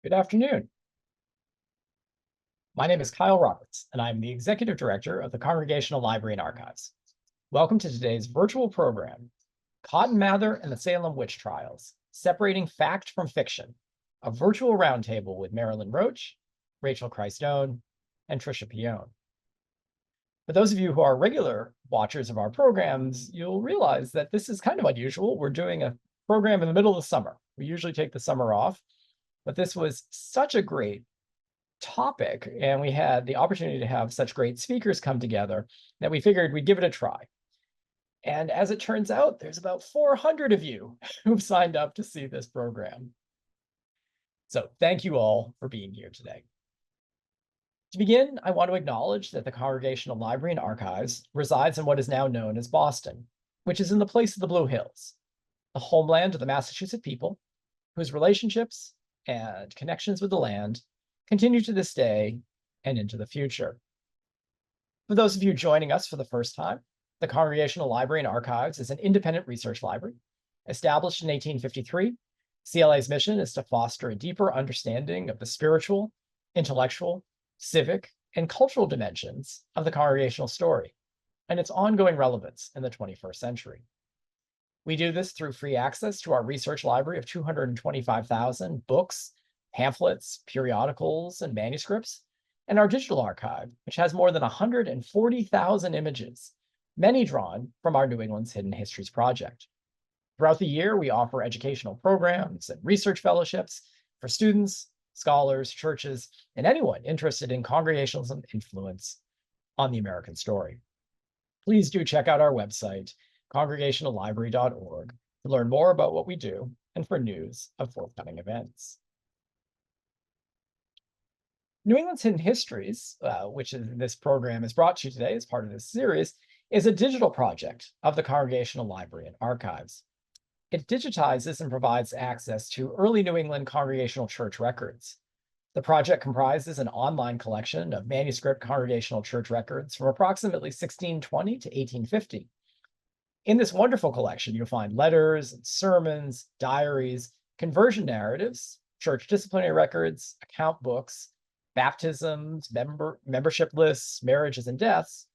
Good afternoon. My name is Kyle Roberts, and I'm the Executive Director of the Congregational Library and Archives. Welcome to today's virtual program, Cotton Mather and the Salem Witch Trials, Separating Fact from Fiction, a virtual roundtable with Marilynne Roach, Rachel Christ-Doane, and Tricia Peone. For those of you who are regular watchers of our programs, you'll realize that this is kind of unusual. We're doing a program in the middle of the summer. We usually take the summer off, but this was such a great topic, and we had the opportunity to have such great speakers come together that we figured we'd give it a try. And as it turns out, there's about 400 of you who've signed up to see this program. So thank you all for being here today. To begin, I want to acknowledge that the Congregational Library and Archives resides in what is now known as Boston, which is in the place of the Blue Hills, the homeland of the Massachusetts people, whose relationships and connections with the land continue to this day and into the future. For those of you joining us for the first time, the Congregational Library and Archives is an independent research library. Established in 1853, CLA's mission is to foster a deeper understanding of the spiritual, intellectual, civic, and cultural dimensions of the congregational story and its ongoing relevance in the 21st century. We do this through free access to our research library of 225,000 books, pamphlets, periodicals, and manuscripts, and our digital archive, which has more than 140,000 images, many drawn from our New England's Hidden Histories project. Throughout the year, we offer educational programs and research fellowships for students, scholars, churches, and anyone interested in congregationalism influence on the American story. Please do check out our website, congregationallibrary.org, to learn more about what we do and for news of forthcoming events. New England's Hidden Histories, which this program is brought to you today as part of this series, is a digital project of the Congregational Library and Archives. It digitizes and provides access to early New England Congregational Church records. The project comprises an online collection of manuscript Congregational Church records from approximately 1620 to 1850. In this wonderful collection, you'll find letters and sermons, diaries, conversion narratives, church disciplinary records, account books, baptisms, membership lists, marriages and deaths,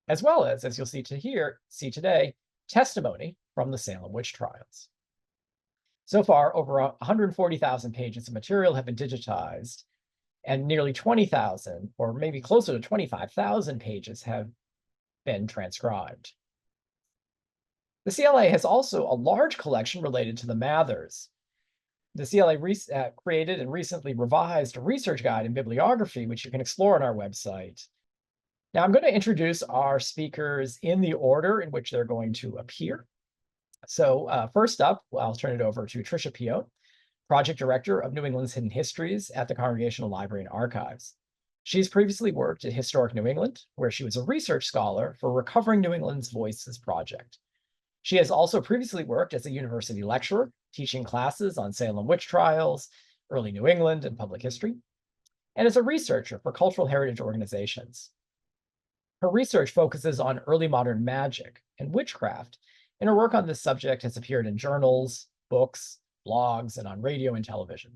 as well as you'll see today, testimony from the Salem Witch Trials. So far, over 140,000 pages of material have been digitized, and nearly 20,000, or maybe closer to 25,000 pages have been transcribed. The CLA has also a large collection related to the Mathers. The CLA created and recently revised a research guide and bibliography, which you can explore on our website. Now, I'm going to introduce our speakers in the order in which they're going to appear. So first up, I'll turn it over to Tricia Peone, Project Director of New England's Hidden Histories at the Congregational Library and Archives. She's previously worked at Historic New England, where she was a research scholar for Recovering New England's Voices project. She has also previously worked as a university lecturer, teaching classes on Salem witch trials, early New England, and public history, and as a researcher for cultural heritage organizations. Her research focuses on early modern magic and witchcraft, and her work on this subject has appeared in journals, books, blogs, and on radio and television.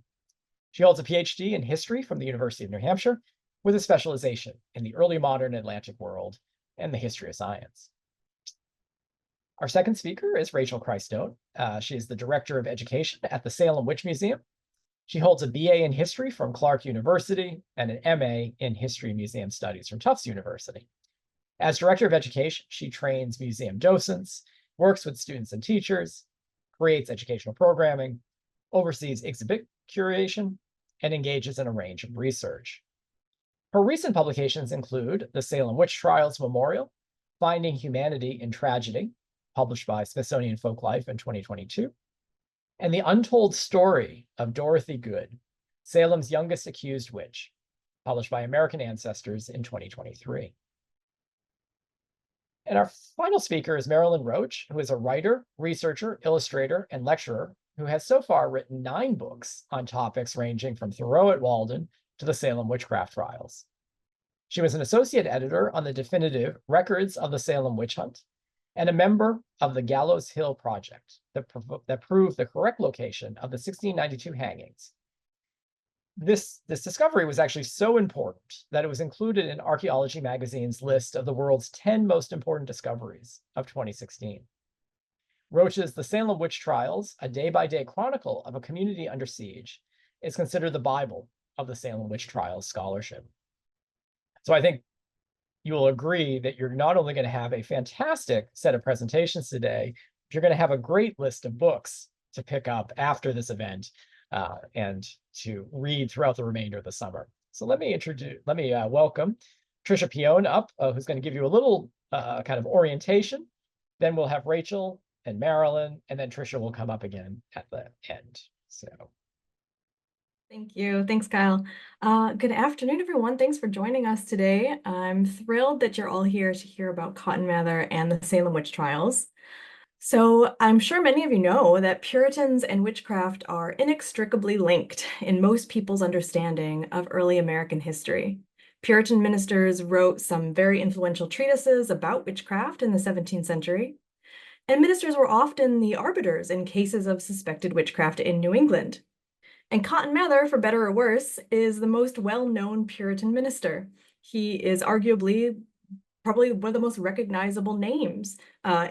She holds a PhD in history from the University of New Hampshire, with a specialization in the early modern Atlantic world and the history of science. Our second speaker is Rachel Christ-Doane. She is the Director of Education at the Salem Witch Museum. She holds a BA in history from Clark University and an MA in history museum studies from Tufts University. As Director of Education, she trains museum docents, works with students and teachers, creates educational programming, oversees exhibit curation, and engages in a range of research. Her recent publications include the Salem Witch Trials Memorial, Finding Humanity in Tragedy, published by Smithsonian Folklife in 2022, and The Untold Story of Dorothy Good, Salem's Youngest Accused Witch, published by American Ancestors in 2023. And our final speaker is Marilynne Roach, who is a writer, researcher, illustrator, and lecturer who has so far written 9 books on topics ranging from Thoreau at Walden to the Salem witchcraft trials. She was an associate editor on the definitive Records of the Salem Witch Hunt and a member of the Gallows Hill Project that proved the correct location of the 1692 hangings. this discovery was actually so important that it was included in Archaeology Magazine's list of the world's 10 most important discoveries of 2016. Roach's The Salem Witch Trials, a day-by-day chronicle of a community under siege, is considered the Bible of the Salem Witch Trials scholarship. So I think you will agree that you're not only going to have a fantastic set of presentations today, but you're going to have a great list of books to pick up after this event and to read throughout the remainder of the summer. So let me welcome Tricia Peone up, who's going to give you a little kind of orientation. Then we'll have Rachel and Marilynne, and then Tricia will come up again at the end. So. Thank you. Thanks, Kyle. Good afternoon, everyone. Thanks for joining us today. I'm thrilled that you're all here to hear about Cotton Mather and the Salem Witch Trials. So I'm sure many of you know that Puritans and witchcraft are inextricably linked in most people's understanding of early American history. Puritan ministers wrote some very influential treatises about witchcraft in the 17th century, and ministers were often the arbiters in cases of suspected witchcraft in New England. And Cotton Mather, for better or worse, is the most well-known Puritan minister. He is arguably probably one of the most recognizable names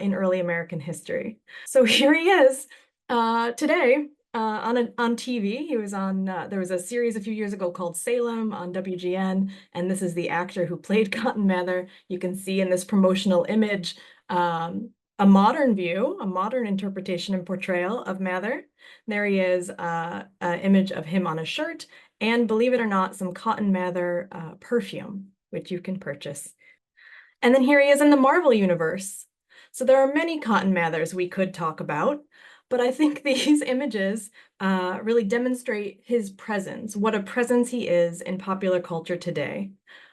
in early American history. So here he is today on TV. He was on, there was a series a few years ago called Salem on WGN, and this is the actor who played Cotton Mather. You can see in this promotional image a modern view, a modern interpretation and portrayal of Mather. There he is, an image of him on a shirt, and believe it or not, some Cotton Mather perfume, which you can purchase. And then here he is in the Marvel universe. So there are many Cotton Mathers we could talk about, but I think these images really demonstrate his presence, what a presence he is in popular culture today.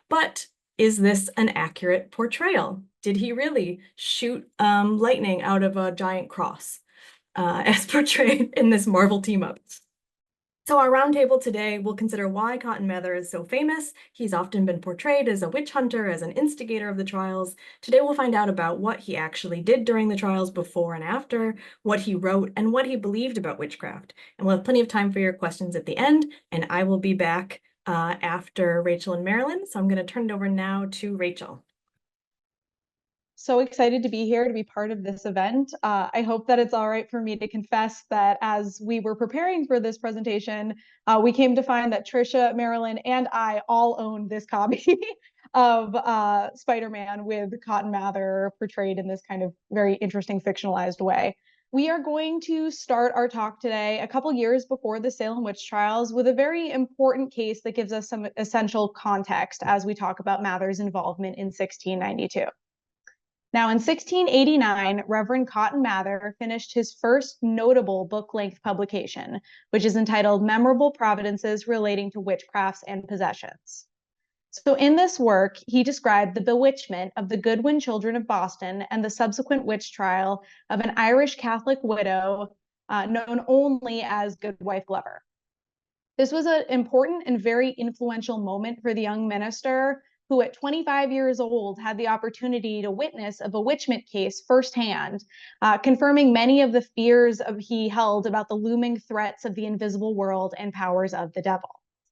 But is this an accurate portrayal? Did he really shoot lightning out of a giant cross as portrayed in this Marvel team-up? So our roundtable today will consider why Cotton Mather is so famous. He's often been portrayed as a witch hunter, as an instigator of the trials. Today we'll find out about what he actually did during the trials before and after, what he wrote, and what he believed about witchcraft. And we'll have plenty of time for your questions at the end, and I will be back after Rachel and Marilynne. So I'm going to turn it over now to Rachel. So excited to be here to be part of this event. I hope that it's all right for me to confess that as we were preparing for this presentation, we came to find that Tricia, Marilynne, and I all own this copy of Spider-Man with Cotton Mather portrayed in this kind of very interesting fictionalized way. We are going to start our talk today a couple years before the Salem Witch Trials with a very important case that gives us some essential context as we talk about Mather's involvement in 1692. Now, in 1689, Reverend Cotton Mather finished his first notable book-length publication, which is entitled Memorable Providences Relating to Witchcrafts and Possessions. So in this work, he described the bewitchment of the Goodwin children of Boston and the subsequent witch trial of an Irish Catholic widow known only as Goodwife Glover. This was an important and very influential moment for the young minister, who at 25 years old had the opportunity to witness a bewitchment case firsthand, confirming many of the fears he held about the looming threats of the invisible world and powers of the devil.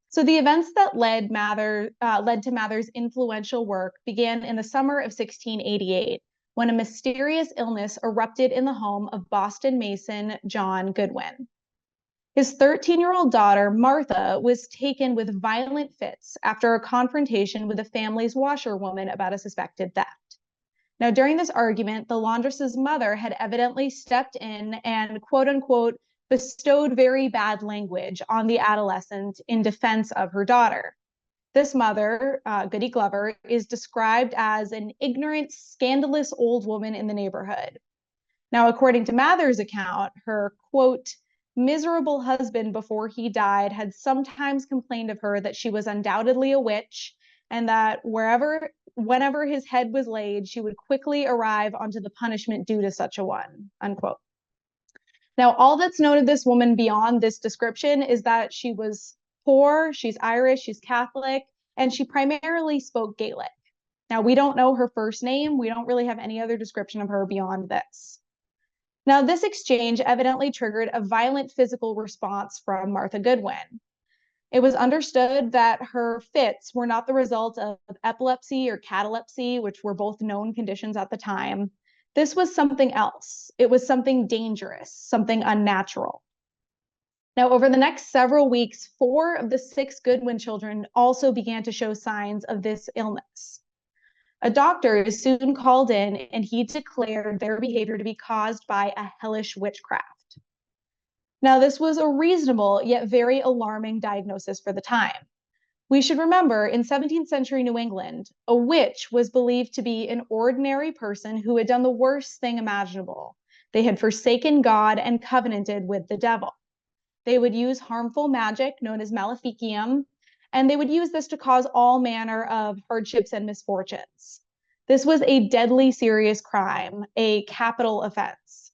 So the events that led to Mather's influential work began in the summer of 1688, when a mysterious illness erupted in the home of Boston Mason John Goodwin. His 13-year-old daughter, Martha, was taken with violent fits after a confrontation with the family's washerwoman about a suspected theft. Now, during this argument, the laundress's mother had evidently stepped in and, quote unquote, bestowed very bad language on the adolescent in defense of her daughter. This mother, Goody Glover, is described as an ignorant, scandalous old woman in the neighborhood. Now, according to Mather's account, her, quote, miserable husband before he died had sometimes complained of her that she was undoubtedly a witch, and that whenever his head was laid, she would quickly arrive onto the punishment due to such a one, unquote. Now, all that's known of this woman beyond this description is that she was poor, she's Irish, she's Catholic, and she primarily spoke Gaelic. Now, we don't know her first name. We don't really have any other description of her beyond this. Now, this exchange evidently triggered a violent physical response from Martha Goodwin. It was understood that her fits were not the result of epilepsy or catalepsy, which were both known conditions at the time. This was something else. It was something dangerous, something unnatural. Now, over the next several weeks, 4 of the 6 Goodwin children also began to show signs of this illness. A doctor is soon called in, and he declared their behavior to be caused by a hellish witchcraft. Now, this was a reasonable yet very alarming diagnosis for the time. We should remember, in 17th century New England, a witch was believed to be an ordinary person who had done the worst thing imaginable. They had forsaken God and covenanted with the devil. They would use harmful magic known as maleficium, and they would use this to cause all manner of hardships and misfortunes. This was a deadly serious crime, a capital offense.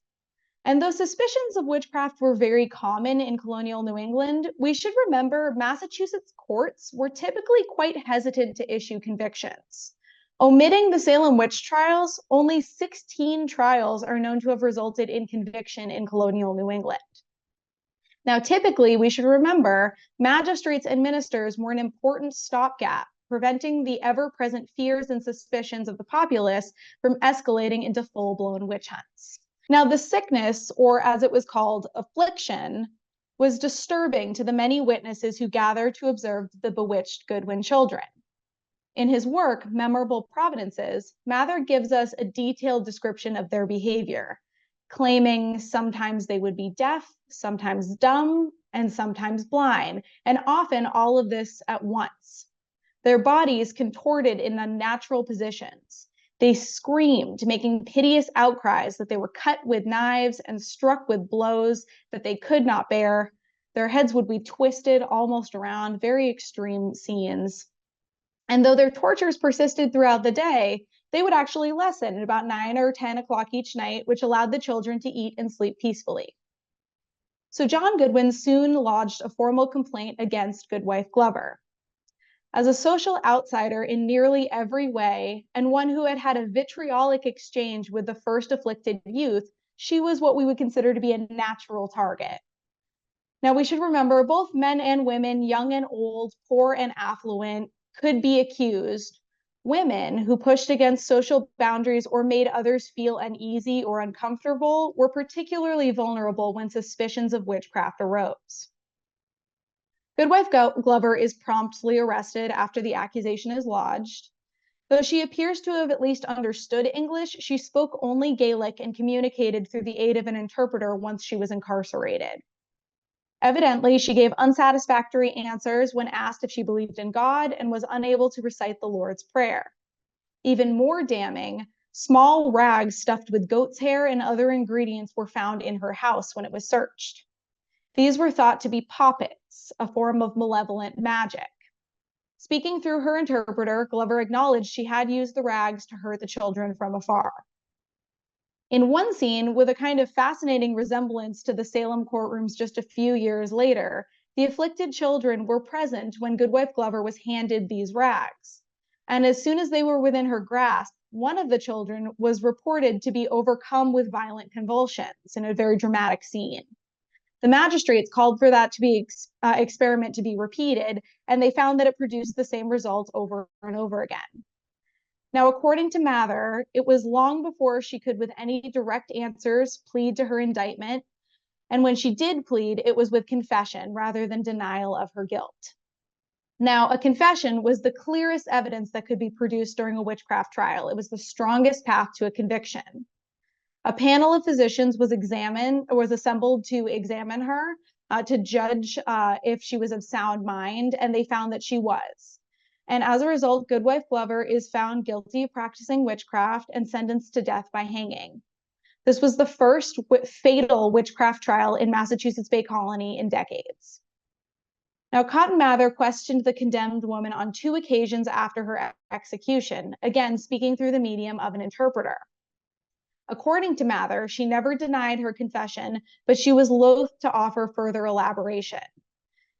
And though suspicions of witchcraft were very common in colonial New England, we should remember Massachusetts courts were typically quite hesitant to issue convictions. Omitting the Salem witch trials, only 16 trials are known to have resulted in conviction in colonial New England. Now, typically, we should remember magistrates and ministers were an important stopgap, preventing the ever-present fears and suspicions of the populace from escalating into full-blown witch hunts. Now, the sickness, or as it was called, affliction, was disturbing to the many witnesses who gathered to observe the bewitched Goodwin children. In his work, Memorable Providences, Mather gives us a detailed description of their behavior, claiming sometimes they would be deaf, sometimes dumb, and sometimes blind, and often all of this at once. Their bodies contorted in unnatural positions. They screamed, making piteous outcries that they were cut with knives and struck with blows that they could not bear. Their heads would be twisted almost around, very extreme scenes. And though their tortures persisted throughout the day, they would actually lessen at about 9 or 10 o'clock each night, which allowed the children to eat and sleep peacefully. So John Goodwin soon lodged a formal complaint against Goodwife Glover. As a social outsider in nearly every way, and one who had had a vitriolic exchange with the first afflicted youth, she was what we would consider to be a natural target. Now, we should remember both men and women, young and old, poor and affluent, could be accused. Women who pushed against social boundaries or made others feel uneasy or uncomfortable were particularly vulnerable when suspicions of witchcraft arose. Goodwife Glover is promptly arrested after the accusation is lodged. Though she appears to have at least understood English, she spoke only Gaelic and communicated through the aid of an interpreter once she was incarcerated. Evidently, she gave unsatisfactory answers when asked if she believed in God and was unable to recite the Lord's Prayer. Even more damning, small rags stuffed with goat's hair and other ingredients were found in her house when it was searched. These were thought to be poppets, a form of malevolent magic. Speaking through her interpreter, Glover acknowledged she had used the rags to hurt the children from afar. In one scene, with a kind of fascinating resemblance to the Salem courtrooms just a few years later, the afflicted children were present when Goodwife Glover was handed these rags. And as soon as they were within her grasp, one of the children was reported to be overcome with violent convulsions in a very dramatic scene. The magistrates called for that experiment to be repeated, and they found that it produced the same results over and over again. Now, according to Mather, it was long before she could, with any direct answers, plead to her indictment. And when she did plead, it was with confession rather than denial of her guilt. Now, a confession was the clearest evidence that could be produced during a witchcraft trial. It was the strongest path to a conviction. A panel of physicians was assembled to examine her, to judge if she was of sound mind, and they found that she was. And as a result, Goodwife Glover is found guilty of practicing witchcraft and sentenced to death by hanging. This was the first fatal witchcraft trial in Massachusetts Bay Colony in decades. Now, Cotton Mather questioned the condemned woman on 2 occasions after her execution, again speaking through the medium of an interpreter. According to Mather, she never denied her confession, but she was loath to offer further elaboration.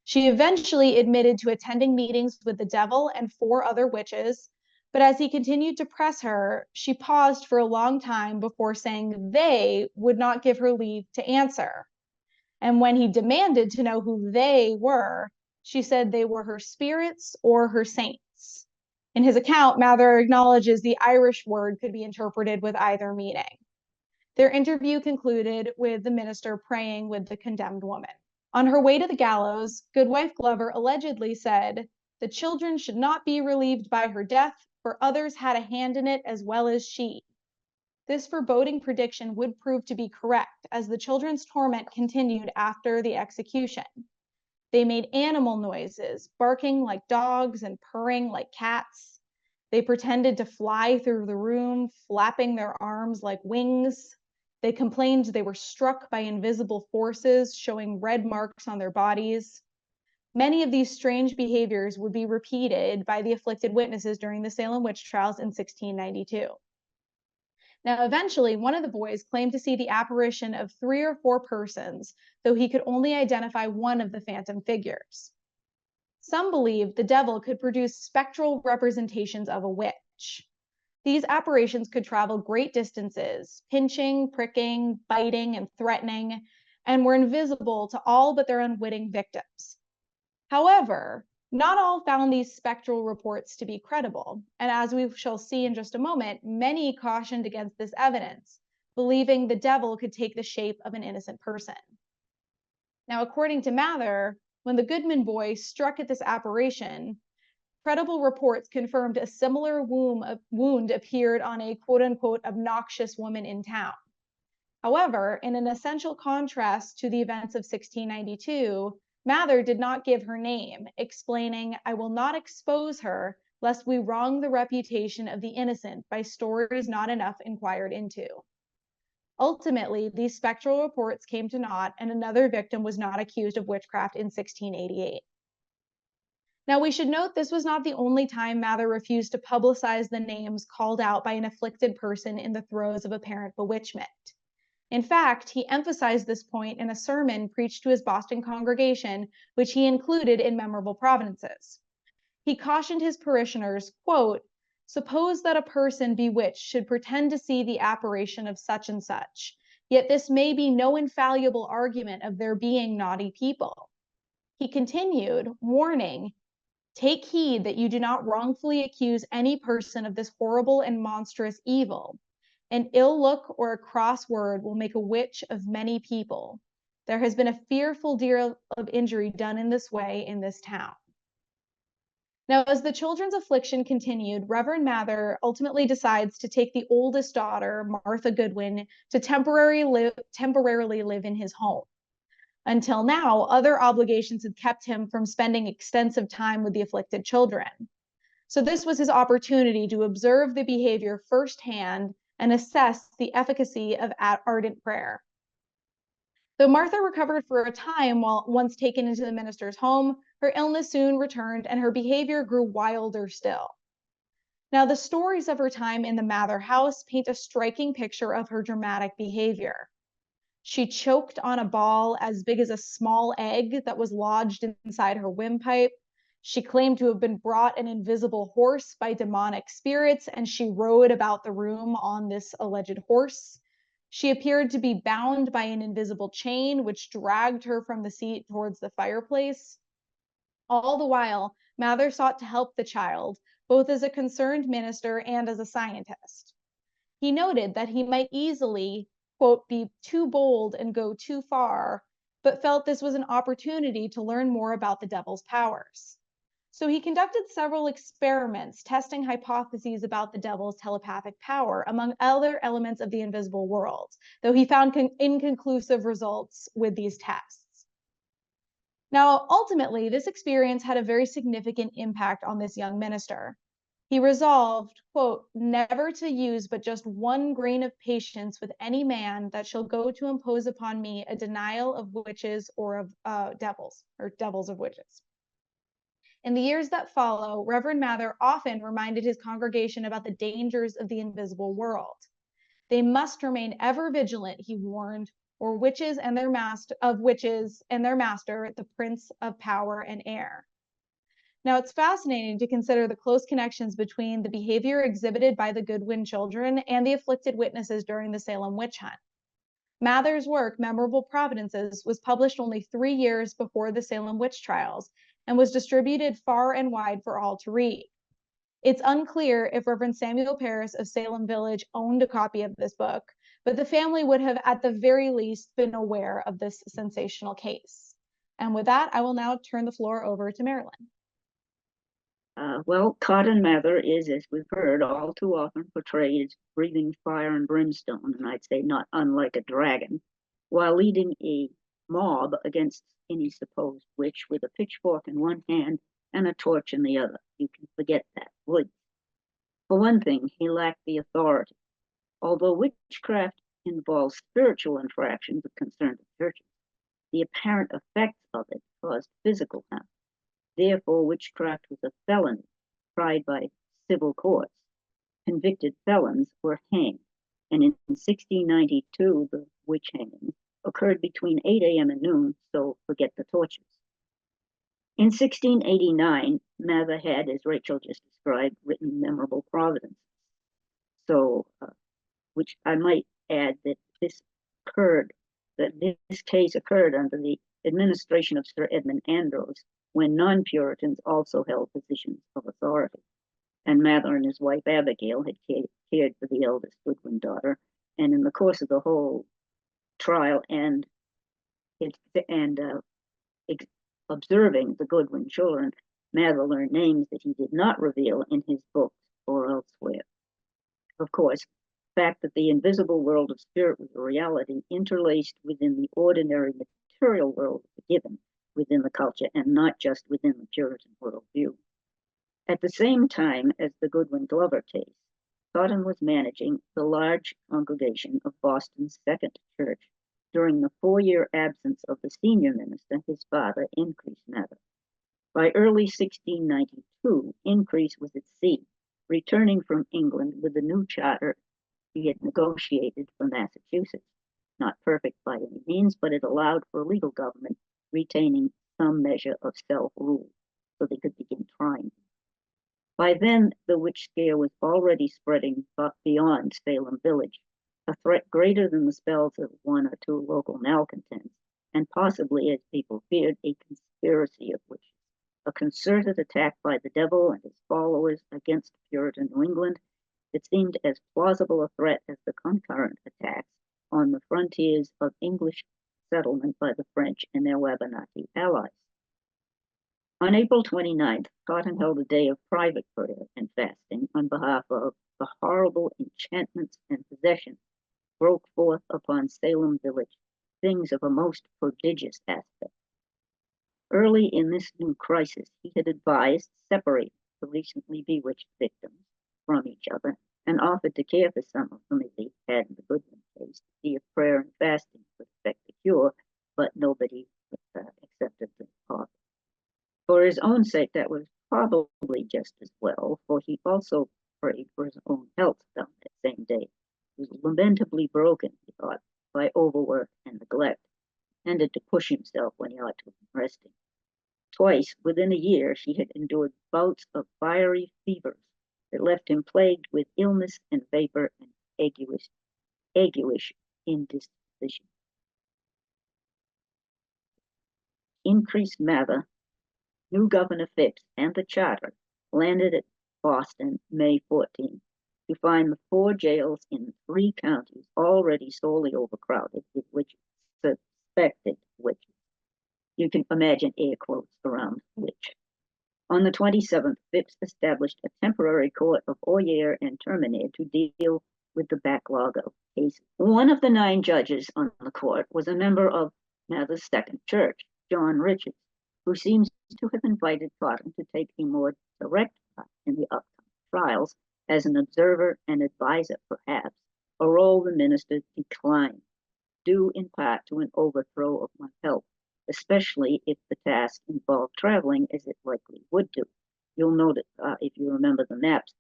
She eventually admitted to attending meetings with the devil and 4 other witches, but as he continued to press her, she paused for a long time before saying they would not give her leave to answer. And when he demanded to know who they were, She said they were her spirits or her saints. In his account, Mather acknowledges the Irish word could be interpreted with either meaning. Their interview concluded with the minister praying with the condemned woman. On her way to the gallows, Goodwife Glover allegedly said, "The children should not be relieved by her death, for others had a hand in it as well as she." This foreboding prediction would prove to be correct, as the children's torment continued after the execution. They made animal noises, barking like dogs and purring like cats. They pretended to fly through the room, flapping their arms like wings. They complained they were struck by invisible forces, showing red marks on their bodies. Many of these strange behaviors would be repeated by the afflicted witnesses during the Salem witch trials in 1692. Now, eventually, one of the boys claimed to see the apparition of 3 or 4 persons, though he could only identify one of the phantom figures. Some believed the devil could produce spectral representations of a witch. These apparitions could travel great distances, pinching, pricking, biting, and threatening, and were invisible to all but their unwitting victims. However, not all found these spectral reports to be credible, and as we shall see in just a moment, many cautioned against this evidence, believing the devil could take the shape of an innocent person. Now, according to Mather, when the Goodman boy struck at this apparition, credible reports confirmed a similar wound appeared on a quote-unquote obnoxious woman in town. However, in an essential contrast to the events of 1692, Mather did not give her name, explaining, "I will not expose her, lest we wrong the reputation of the innocent by stories not enough inquired into." Ultimately, these spectral reports came to naught, and another victim was not accused of witchcraft in 1688. Now, we should note this was not the only time Mather refused to publicize the names called out by an afflicted person in the throes of apparent bewitchment. In fact, he emphasized this point in a sermon preached to his Boston congregation, which he included in Memorable Providences. He cautioned his parishioners, quote, "Suppose that a person bewitched should pretend to see the apparition of such and such, yet this may be no infallible argument of their being naughty people." He continued, warning, "Take heed that you do not wrongfully accuse any person of this horrible and monstrous evil. An ill look or a cross word will make a witch of many people. There has been a fearful deal of injury done in this way in this town." Now, as the children's affliction continued, Reverend Mather ultimately decides to take the oldest daughter, Martha Goodwin, to temporarily live in his home. Until now, other obligations had kept him from spending extensive time with the afflicted children. So this was his opportunity to observe the behavior firsthand and assess the efficacy of ardent prayer. Though Martha recovered for a time once taken into the minister's home, her illness soon returned and her behavior grew wilder still. Now, the stories of her time in the Mather house paint a striking picture of her dramatic behavior. She choked on a ball as big as a small egg that was lodged inside her windpipe. She claimed to have been brought an invisible horse by demonic spirits, and she rode about the room on this alleged horse. She appeared to be bound by an invisible chain, which dragged her from the seat towards the fireplace. All the while, Mather sought to help the child, both as a concerned minister and as a scientist. He noted that he might easily, quote, "be too bold and go too far," but felt this was an opportunity to learn more about the devil's powers. So he conducted several experiments testing hypotheses about the devil's telepathic power, among other elements of the invisible world, though he found inconclusive results with these tests. Now, ultimately, this experience had a very significant impact on this young minister. He resolved, quote, "never to use but just one grain of patience with any man that shall go to impose upon me a denial of witches or of devils, or devils of witches." In the years that follow, Reverend Mather often reminded his congregation about the dangers of the invisible world. They must remain ever vigilant, he warned, or witches and their master, the prince of power and air. Now, it's fascinating to consider the close connections between the behavior exhibited by the Goodwin children and the afflicted witnesses during the Salem witch hunt. Mather's work, Memorable Providences, was published only 3 years before the Salem witch trials, and was distributed far and wide for all to read. It's unclear if Reverend Samuel Parris of Salem Village owned a copy of this book, but the family would have at the very least been aware of this sensational case. And with that, I will now turn the floor over to Marilynne. Well, Cotton Mather is, as we've heard, all too often portrayed as breathing fire and brimstone, and I'd say not unlike a dragon, while leading a mob against any supposed witch with a pitchfork in one hand and a torch in the other. You can forget that, would you? For one thing, he lacked the authority. Although witchcraft involves spiritual infractions of concern to churches, the apparent effects of it caused physical harm. Therefore, witchcraft was a felony tried by civil courts. Convicted felons were hanged, and in 1692, the witch hanging occurred between 8 a.m. and noon, so forget the torches. In 1689, Mather had, as Rachel just described, written memorable providences. So, which I might add that this case occurred under the administration of Sir Edmund Andros, when non-Puritans also held positions of authority. And Mather and his wife Abigail had cared for the eldest Goodwin daughter, and in the course of the whole trial and observing the Goodwin children, Mather learned names that he did not reveal in his books or elsewhere. Of course, the fact that the invisible world of spirit was a reality interlaced within the ordinary material world of the given within the culture and not just within the Puritan worldview. At the same time as the Goodwin Glover case, Cotton was managing the large congregation of Boston's Second Church during the 4-year absence of the senior minister, his father, Increase Mather. By early 1692, Increase was at sea, returning from England with the new charter he had negotiated for Massachusetts. Not perfect by any means, but it allowed for a legal government retaining some measure of self-rule so they could begin trying. By then, the witch scare was already spreading beyond Salem Village, a threat greater than the spells of 1 or 2 local malcontents, and possibly, as people feared, a conspiracy of witches, a concerted attack by the devil and his followers against Puritan New England that seemed as plausible a threat as the concurrent attacks on the frontiers of English settlement by the French and their Wabanaki allies. On April 29th, Cotton held a day of private prayer and fasting on behalf of the horrible enchantments and possessions broke forth upon Salem Village, things of a most prodigious aspect. Early in this new crisis, he had advised separating the recently bewitched victims from each other and offered to care for some of them as he had in the Goodwin case to see if prayer and fasting could effect the cure, but nobody accepted the offer. For his own sake, that was probably just as well, for he also prayed for his own health on that same day. He was lamentably broken, he thought, by overwork and neglect, tended to push himself when he ought to have been resting. Twice within a year, he had endured bouts of fiery fevers that left him plagued with illness and vapor and aguish indisposition. Increase Mather, new Governor Phipps, and the charter landed at Boston May 14th to find the 4 jails in 3 counties already sorely overcrowded with suspected witches. You can imagine air quotes around witch. On the 27th, Phipps established a temporary court of Oyer and Terminer to deal with the backlog of cases. One of the 9 judges on the court was a member of Mather's Second Church, John Richards, who seems to have invited Cotton to take a more direct part in the upcoming trials as an observer and advisor, perhaps, a role the minister declined, due in part to an overthrow of my health, especially if the task involved traveling as it likely would do. You'll note, if you remember the maps,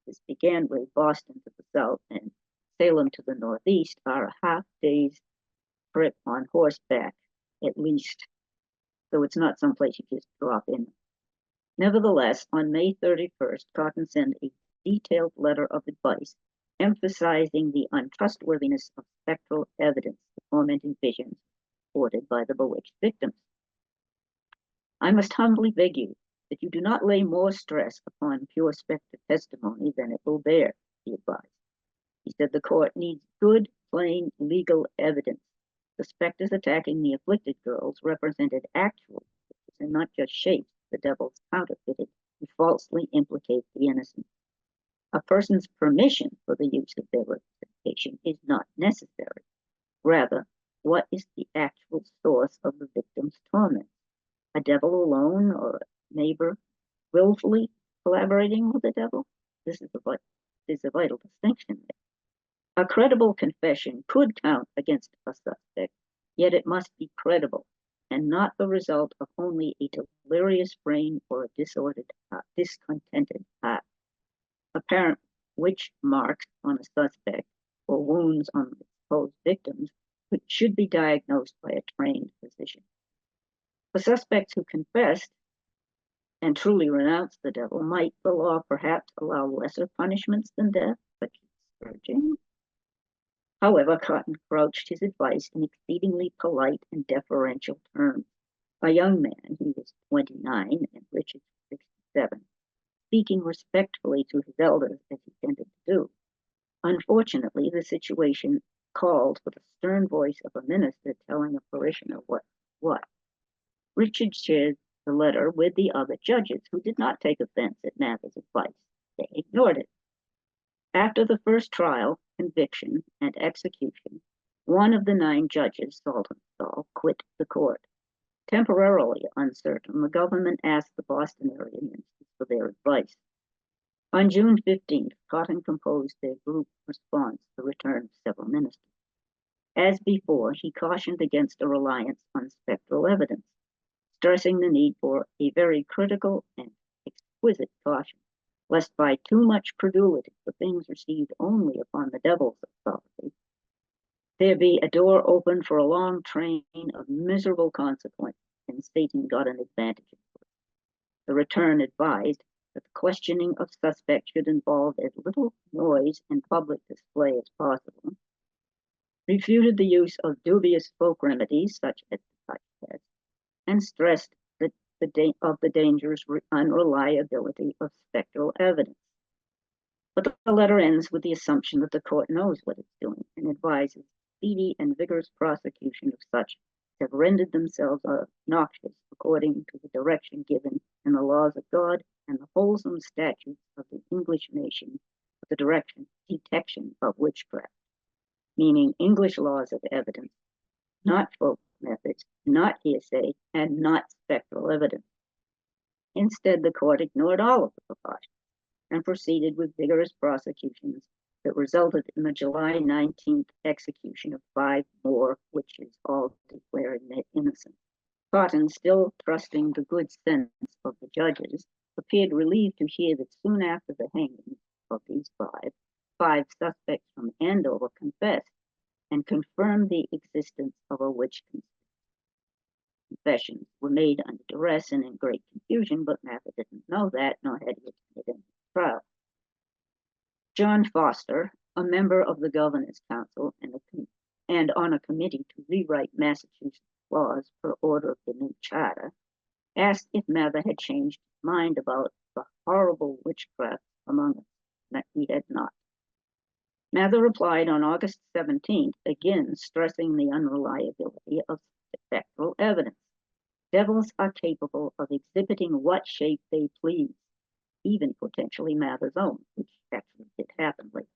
this began with Boston to the south and Salem to the northeast are a half-day's trip on horseback, at least. So it's not someplace you just drop in. Nevertheless, on May 31st, Cotton sent a detailed letter of advice emphasizing the untrustworthiness of spectral evidence, the tormenting visions reported by the bewitched victims. I must humbly beg you that you do not lay more stress upon pure spectre testimony than it will bear, he advised. He said the court needs good, plain, legal evidence. The spectres attacking the afflicted girls represented actual witches and not just shapes the devil's counterfeited who falsely implicate the innocent. A person's permission for the use of their representation is not necessary. Rather, what is the actual source of the victim's torment? A devil alone or a neighbor willfully collaborating with the devil? This is a vital distinction there. A credible confession could count against a suspect, yet it must be credible and not the result of only a delirious brain or a discontented heart. Apparent witch marks on a suspect or wounds on the supposed victims should be diagnosed by a trained physician. For suspects who confessed and truly renounced the devil, might the law perhaps allow lesser punishments than death, such as scourging? However, Cotton couched his advice in exceedingly polite and deferential terms. A young man, he was 29 and Richard 67, speaking respectfully to his elders as he tended to do. Unfortunately, the situation called for the stern voice of a minister telling a parishioner what. Richard shared the letter with the other judges, who did not take offense at Mather's advice. They ignored it. After the first trial, conviction, and execution, one of the 9 judges, Saltonstall, quit the court. Temporarily uncertain, the government asked the Boston area ministers for their advice. On June 15th, Cotton composed their group response to the return of several ministers. As before, he cautioned against a reliance on spectral evidence, stressing the need for a very critical and exquisite caution, lest by too much credulity for things received only upon the devil's authority, there be a door open for a long train of miserable consequences, and Satan got an advantage of it. The return advised that the questioning of suspects should involve as little noise and public display as possible, refuted the use of dubious folk remedies such as the touch test, and stressed the dangerous unreliability of spectral evidence. But the letter ends with the assumption that the court knows what it's doing and advises speedy and vigorous prosecution of such as have rendered themselves obnoxious according to the direction given in the laws of God and the wholesome statutes of the English nation for the detection of witchcraft, meaning English laws of evidence, not folk methods, not hearsay, and not spectral evidence. Instead, the court ignored all of the precautions and proceeded with vigorous prosecutions that resulted in the July 19th execution of 5 more witches, all declaring their innocence. Cotton, still trusting the good sense of the judges, appeared relieved to hear that soon after the hanging of these 5 suspects from Andover confessed and confirmed the existence of a witch conspiracy. Confessions were made under duress and in great confusion, but Mather didn't know that, nor had he attended any trial. John Foster, a member of the Governor's Council and on a committee to rewrite Massachusetts laws per order of the new charter, asked if Mather had changed his mind about the horrible witchcraft among us, that he had not. Mather replied on August 17th, again stressing the unreliability of spectral evidence. Devils are capable of exhibiting what shape they please, even potentially Mather's own, which actually did happen later.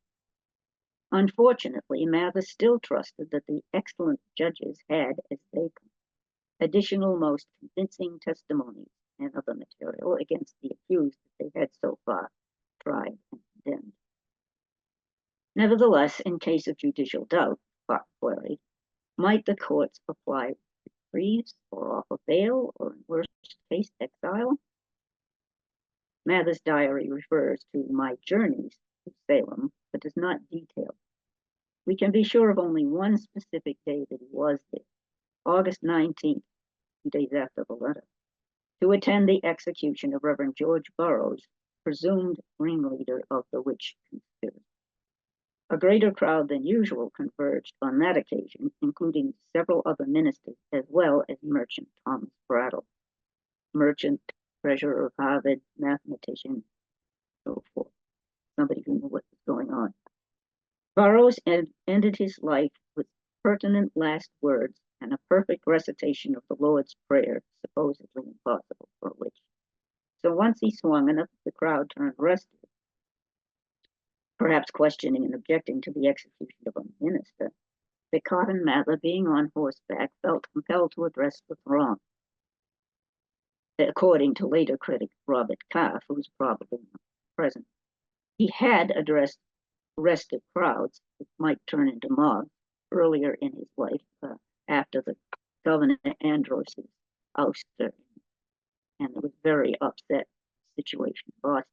Unfortunately, Mather still trusted that the excellent judges had, as they additional most convincing testimonies and other material against the accused that they had so far tried and condemned. Nevertheless, in case of judicial doubt, Clark queried, might the courts apply reprieves or offer bail or, in worst case, exile? Mather's diary refers to my journeys to Salem, but does not detail. We can be sure of only one specific day that he was there, August 19th, 2 days after the letter, to attend the execution of Reverend George Burroughs, presumed ringleader of the witch conspiracy. A greater crowd than usual converged on that occasion, including several other ministers as well as Merchant Thomas Brattle. merchant, treasurer of Harvard, mathematician, so forth. Somebody who knew what was going on. Burroughs ended his life with pertinent last words and a perfect recitation of the Lord's Prayer, supposedly impossible for a witch. So once he swung, enough of the crowd turned restive, perhaps questioning and objecting to the execution of a minister, that Cotton Mather, being on horseback, felt compelled to address the throng. According to later critic Robert Calf, who was probably not present, he had addressed restive crowds that might turn into mobs earlier in his life, after the Governor Andros's ouster, and it was a very upset situation in Boston.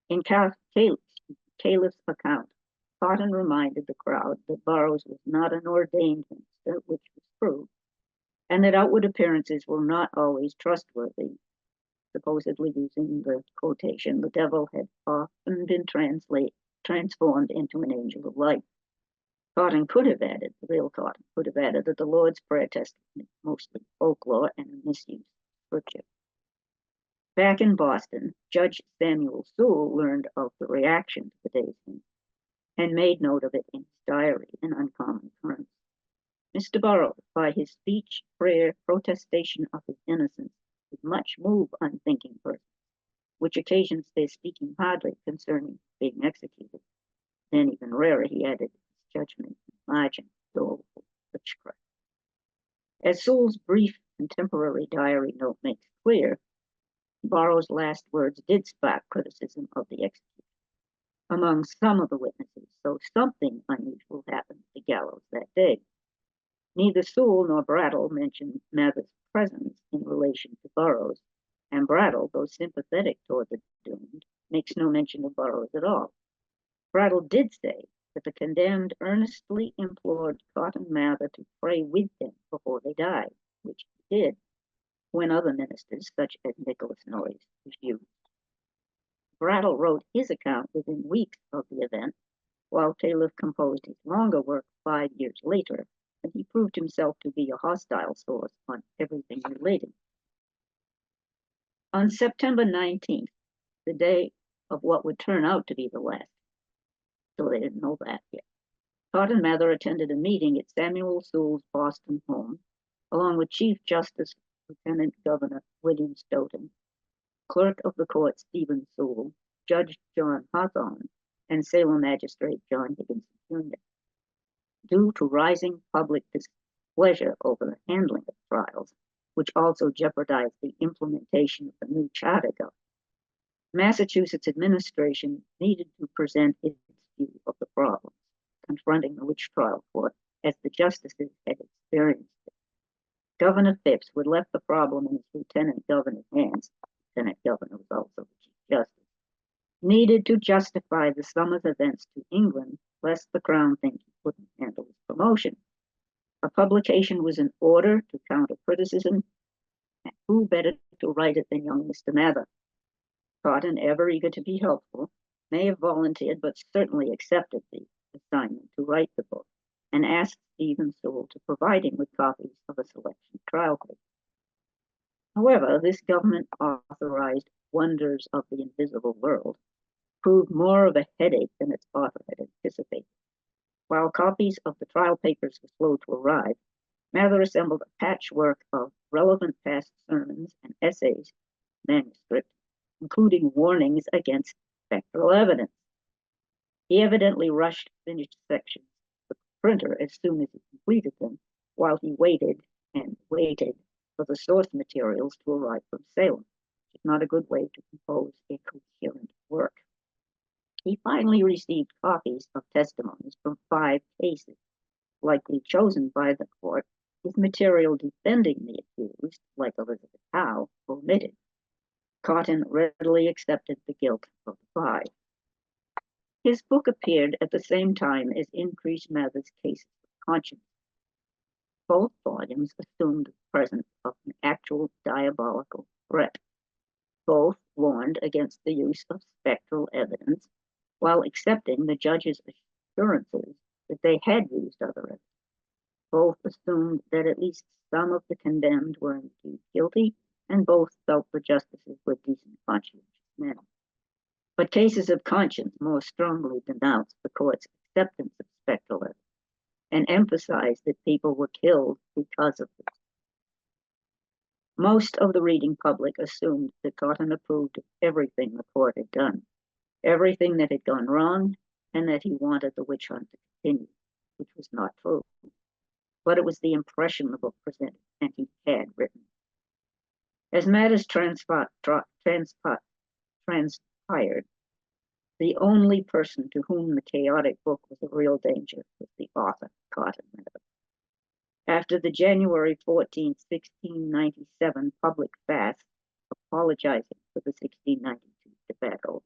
In Calif's account, Cotton reminded the crowd that Burroughs was not an ordained minister, which was true, and that outward appearances were not always trustworthy, supposedly using the quotation, the devil had often been transformed into an angel of light. Cotton could have added, the real Cotton could have added that the Lord's Prayer testimony is mostly folklore and a misuse of scripture. Back in Boston, Judge Samuel Sewall learned of the reaction to the day's meeting and made note of it in his diary in uncommon terms. Mr. Burroughs, by his speech, prayer, protestation of his innocence, would much move unthinking persons, which occasions their speaking hardly concerning being executed. Then, even rarer, he added his judgment in margin, doleful witchcraft. As Sewall's brief contemporary diary note makes clear, Burroughs' last words did spark criticism of the execution among some of the witnesses, so something unusual happened at the gallows that day. Neither Sewall nor Brattle mentioned Mather's presence in relation to Burroughs, and Brattle, though sympathetic toward the doomed, makes no mention of Burroughs at all. Brattle did say that the condemned earnestly implored Cotton Mather to pray with them before they died, which he did, when other ministers, such as Nicholas Noyes, refused. Brattle wrote his account within weeks of the event, while Calif composed his longer work 5 years later, and he proved himself to be a hostile source on everything related. On September 19th, the day of what would turn out to be the last, so they didn't know that yet, Cotton Mather attended a meeting at Samuel Sewall's Boston home, along with Chief Justice Lieutenant Governor William Stoughton, Clerk of the Court Stephen Sewall, Judge John Hawthorne, and Salem Magistrate John Higginson Jr. Due to rising public displeasure over the handling of trials, which also jeopardized the implementation of the new charter government, Massachusetts administration needed to present its view of the problems confronting the witch trial court as the justices had experienced it. Governor Phipps would left the problem in his lieutenant governor's hands. Lieutenant governor was also the chief justice. Needed to justify the summer's events to England, lest the crown think he couldn't handle his promotion. A publication was in order to counter criticism, and who better to write it than young Mr. Mather? Cotton, ever eager to be helpful, may have volunteered, but certainly accepted the assignment to write the book, and asked Stephen Sewall to provide him with copies of a selection of trial papers. However, this government-authorized Wonders of the Invisible World proved more of a headache than its author had anticipated. While copies of the trial papers were slow to arrive, Mather assembled a patchwork of relevant past sermons and essays manuscript, including warnings against spectral evidence. He evidently rushed finished sections to the printer as soon as he completed them, while he waited and waited for the source materials to arrive from Salem, which is not a good way to compose a coherent work. He finally received copies of testimonies from 5 cases, likely chosen by the court, with material defending the accused, like Elizabeth Howe, omitted. Cotton readily accepted the guilt of the 5. His book appeared at the same time as Increased Mather's Cases of Conscience. Both volumes assumed the presence of an actual diabolical threat. Both warned against the use of spectral evidence, while accepting the judge's assurances that they had used other evidence. Both assumed that at least some of the condemned were indeed guilty, and both felt the justices were decent, conscientious men. But cases of conscience more strongly denounced the court's acceptance of spectral evidence and emphasized that people were killed because of this. Most of the reading public assumed that Cotton approved of everything the court had done, everything that had gone wrong, and that he wanted the witch hunt to continue, which was not true. But it was the impression the book presented, and he had written. As matters transpired, the only person to whom the chaotic book was a real danger was the author, Cotton Mather. After the January 14, 1697 public fast apologizing for the 1692 debacle,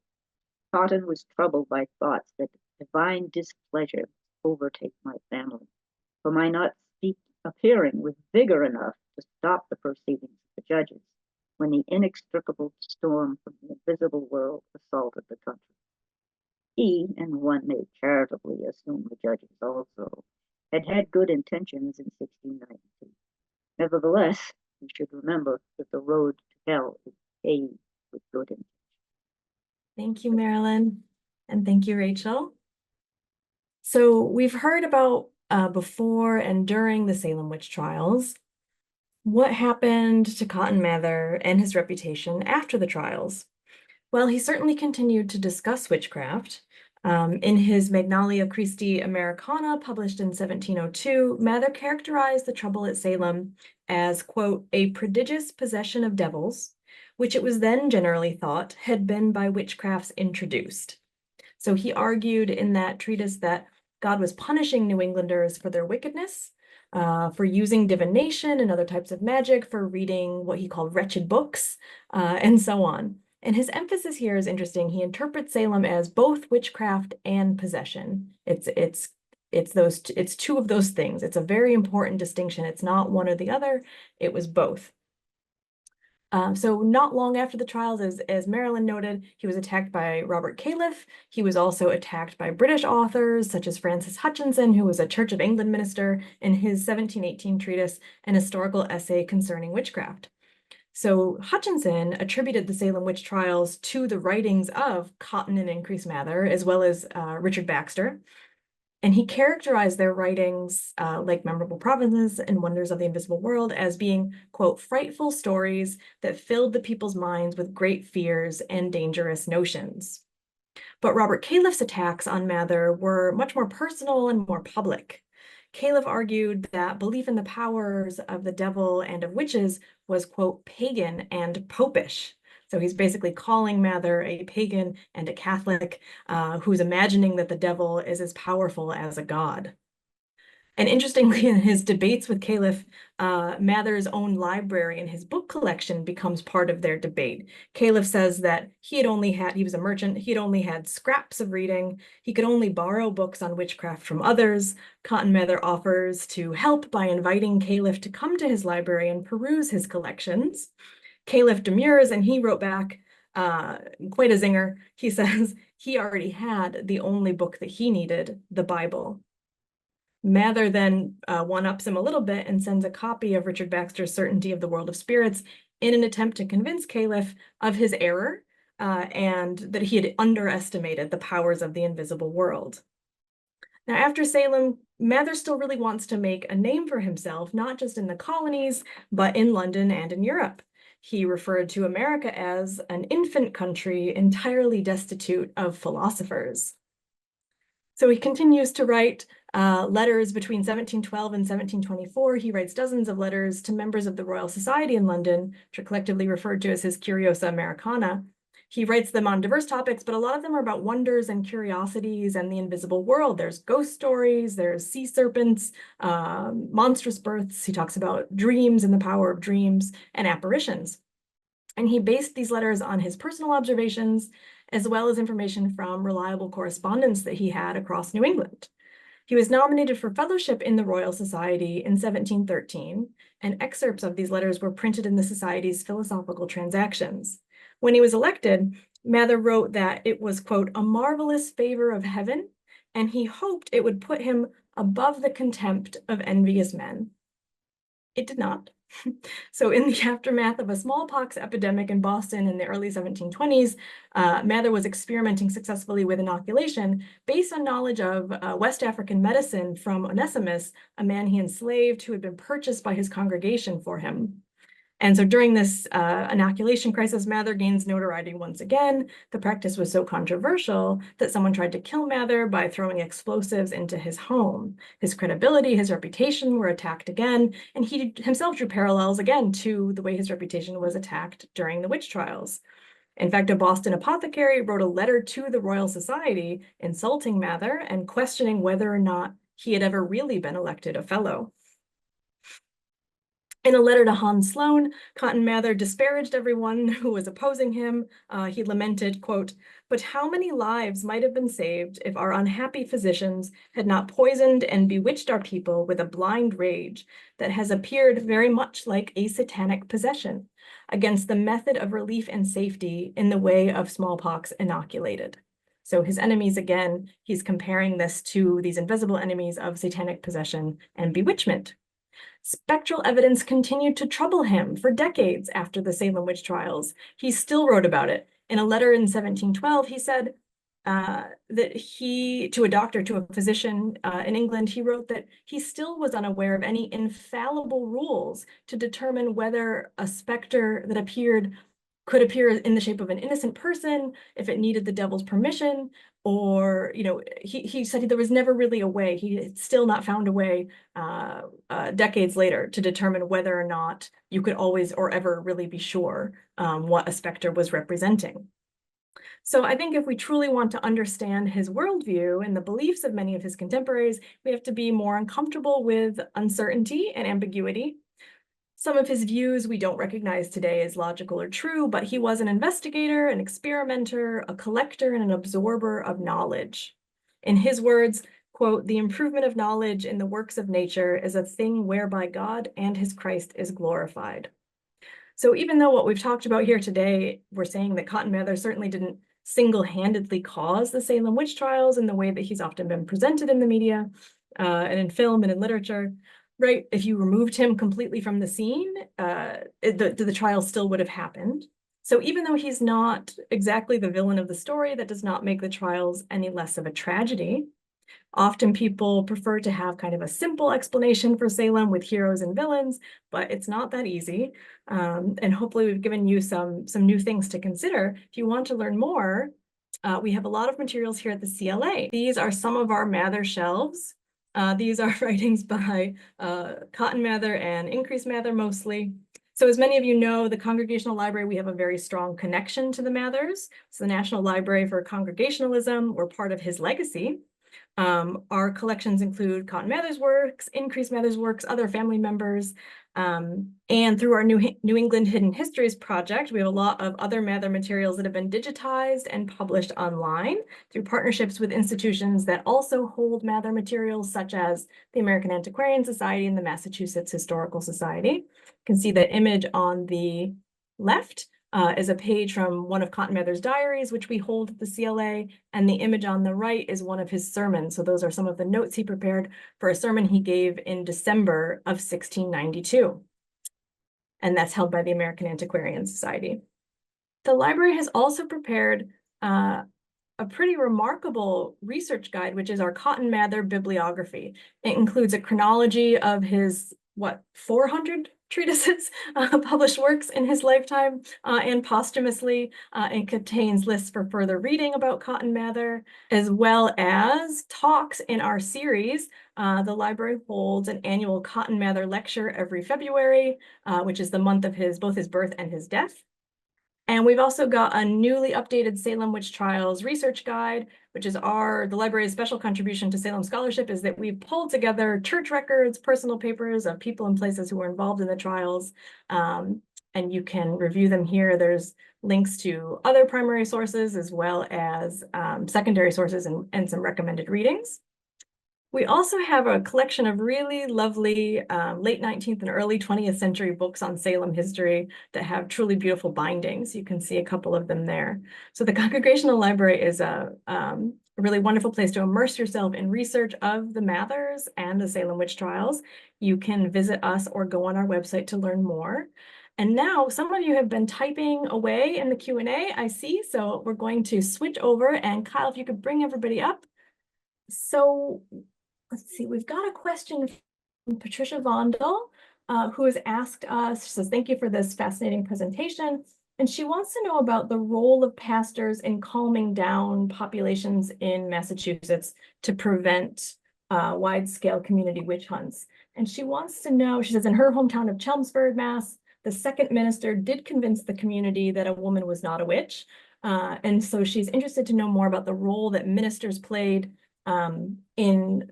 Cotton was troubled by thoughts that divine displeasure overtake my family for my not appearing with vigor enough to stop the proceedings of the judges when the inextricable storm from the invisible world assaulted the country. He, and one may charitably assume the judges also, had good intentions in 1692. Nevertheless, we should remember that the road to hell is paved with good intentions. Thank you, Marilynne, and thank you, Rachel. So we've heard about before and during the Salem witch trials. What happened to Cotton Mather and his reputation after the trials? Well, he certainly continued to discuss witchcraft. In his Magnalia Christi Americana, published in 1702, Mather characterized the trouble at Salem as, quote, a prodigious possession of devils, which it was then generally thought had been by witchcrafts introduced. So he argued in that treatise that God was punishing New Englanders for their wickedness, for using divination and other types of magic, for reading what he called wretched books, and so on. And his emphasis here is interesting. He interprets Salem as both witchcraft and possession. It's two of those things. It's a very important distinction. It's not one or the other. It was both. So not long after the trials, as Marilynne noted, he was attacked by Robert Califf. He was also attacked by British authors such as Francis Hutchinson, who was a Church of England minister, in his 1718 treatise, An Historical Essay Concerning Witchcraft. So Hutchinson attributed the Salem witch trials to the writings of Cotton and Increase Mather, as well as Richard Baxter. And he characterized their writings, like Memorable Provinces and Wonders of the Invisible World, as being, quote, frightful stories that filled the people's minds with great fears and dangerous notions. But Robert Califf's attacks on Mather were much more personal and more public. Califf argued that belief in the powers of the devil and of witches was, quote, pagan and popish. So he's basically calling Mather a pagan and a Catholic who's imagining that the devil is as powerful as a god. And interestingly, in his debates with Califf, Mather's own library and his book collection becomes part of their debate. Califf says that he was a merchant, he had only had scraps of reading, he could only borrow books on witchcraft from others. Cotton Mather offers to help by inviting Califf to come to his library and peruse his collections. Califf demurs, and he wrote back quite a zinger. He says he already had the only book that he needed, the Bible. Mather then one-ups him a little bit and sends a copy of Richard Baxter's Certainty of the World of Spirits in an attempt to convince Califf of his error and that he had underestimated the powers of the invisible world. Now, after Salem, Mather still really wants to make a name for himself, not just in the colonies, but in London and in Europe. He referred to America as an infant country entirely destitute of philosophers. So he continues to write letters between 1712 and 1724. He writes dozens of letters to members of the Royal Society in London, which are collectively referred to as his Curiosa Americana. He writes them on diverse topics, but a lot of them are about wonders and curiosities and the invisible world. There's ghost stories, there's sea serpents, monstrous births. He talks about dreams and the power of dreams and apparitions. And he based these letters on his personal observations, as well as information from reliable correspondence that he had across New England. He was nominated for fellowship in the Royal Society in 1713, and excerpts of these letters were printed in the Society's Philosophical Transactions. When he was elected, Mather wrote that it was, quote, a marvelous favor of heaven, and he hoped it would put him above the contempt of envious men. It did not. So in the aftermath of a smallpox epidemic in Boston in the early 1720s, Mather was experimenting successfully with inoculation based on knowledge of West African medicine from Onesimus, a man he enslaved who had been purchased by his congregation for him. And so during this inoculation crisis, Mather gains notoriety once again. The practice was so controversial that someone tried to kill Mather by throwing explosives into his home. His credibility, his reputation were attacked again, and he himself drew parallels again to the way his reputation was attacked during the witch trials. In fact, a Boston apothecary wrote a letter to the Royal Society insulting Mather and questioning whether or not he had ever really been elected a fellow. In a letter to Hans Sloane, Cotton Mather disparaged everyone who was opposing him. He lamented, quote, "But how many lives might have been saved if our unhappy physicians had not poisoned and bewitched our people with a blind rage that has appeared very much like a satanic possession against the method of relief and safety in the way of smallpox inoculated." So his enemies, again, he's comparing this to these invisible enemies of satanic possession and bewitchment. Spectral evidence continued to trouble him for decades after the Salem witch trials. He still wrote about it. In a letter in 1712, he said that to a doctor, to a physician in England, he wrote that he still was unaware of any infallible rules to determine whether a specter that could appear in the shape of an innocent person, if it needed the devil's permission, or, he said there was never really a way. He had still not found a way decades later to determine whether or not you could always or ever really be sure what a specter was representing. So I think if we truly want to understand his worldview and the beliefs of many of his contemporaries, we have to be more uncomfortable with uncertainty and ambiguity. Some of his views we don't recognize today as logical or true, but he was an investigator, an experimenter, a collector, and an absorber of knowledge. In his words, quote, "The improvement of knowledge in the works of nature is a thing whereby God and his Christ is glorified." So even though what we've talked about here today, we're saying that Cotton Mather certainly didn't single-handedly cause the Salem witch trials in the way that he's often been presented in the media and in film and in literature, right? If you removed him completely from the scene, the trial still would have happened. So even though he's not exactly the villain of the story, that does not make the trials any less of a tragedy. Often people prefer to have kind of a simple explanation for Salem with heroes and villains, but it's not that easy. And hopefully we've given you some new things to consider. If you want to learn more, we have a lot of materials here at the CLA. These are some of our Mather shelves. These are writings by Cotton Mather and Increase Mather mostly. So as many of you know, the Congregational Library, we have a very strong connection to the Mathers. It's the National Library for Congregationalism. We're part of his legacy. Our collections include Cotton Mather's works, Increase Mather's works, other family members, and through our New England Hidden Histories project, we have a lot of other Mather materials that have been digitized and published online through partnerships with institutions that also hold Mather materials, such as the American Antiquarian Society and the Massachusetts Historical Society. You can see the image on the left is a page from one of Cotton Mather's diaries, which we hold at the CLA, and the image on the right is one of his sermons. So those are some of the notes he prepared for a sermon he gave in December of 1692. And that's held by the American Antiquarian Society. The library has also prepared a pretty remarkable research guide, which is our Cotton Mather bibliography. It includes a chronology of his, 400 treatises, published works in his lifetime and posthumously. It contains lists for further reading about Cotton Mather, as well as talks in our series. The library holds an annual Cotton Mather lecture every February, which is the month of both his birth and his death. And we've also got a newly updated Salem Witch Trials research guide, which is the library's special contribution to Salem scholarship, is that we've pulled together church records, personal papers of people and places who were involved in the trials. And you can review them here. There's links to other primary sources as well as secondary sources and some recommended readings. We also have a collection of really lovely late 19th and early 20th century books on Salem history that have truly beautiful bindings. You can see a couple of them there. So the Congregational Library is a really wonderful place to immerse yourself in research of the Mathers and the Salem witch trials. You can visit us or go on our website to learn more. And now some of you have been typing away in the Q&A, I see. So we're going to switch over, and Kyle, if you could bring everybody up. So let's see, we've got a question from Patricia Vondel, who has asked us, she says, thank you for this fascinating presentation. And she wants to know about the role of pastors in calming down populations in Massachusetts to prevent wide-scale community witch hunts. And she wants to know, she says, in her hometown of Chelmsford, Mass, the second minister did convince the community that a woman was not a witch. And so she's interested to know more about the role that ministers played in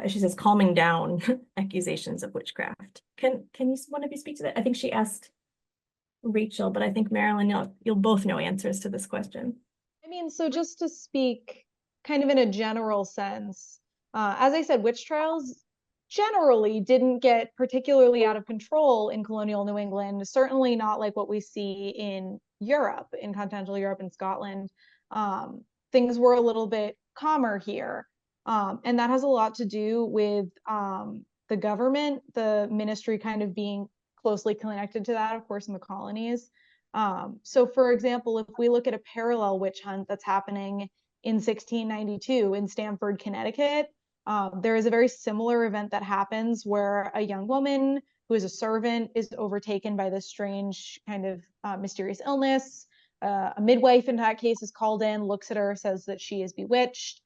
she says, calming down accusations of witchcraft. Can you, one of you speak to that? I think she asked Rachel, but I think Marilynne, you'll both know answers to this question. I mean, so just to speak kind of in a general sense, as I said, witch trials generally didn't get particularly out of control in colonial New England, certainly not like what we see in Europe, in continental Europe and Scotland. Things were a little bit calmer here. And that has a lot to do with the government, the ministry kind of being closely connected to that, of course, in the colonies. So for example, if we look at a parallel witch hunt that's happening in 1692 in Stamford, Connecticut, there is a very similar event that happens where a young woman who is a servant is overtaken by this strange kind of mysterious illness. A midwife in that case is called in, looks at her, says that she is bewitched.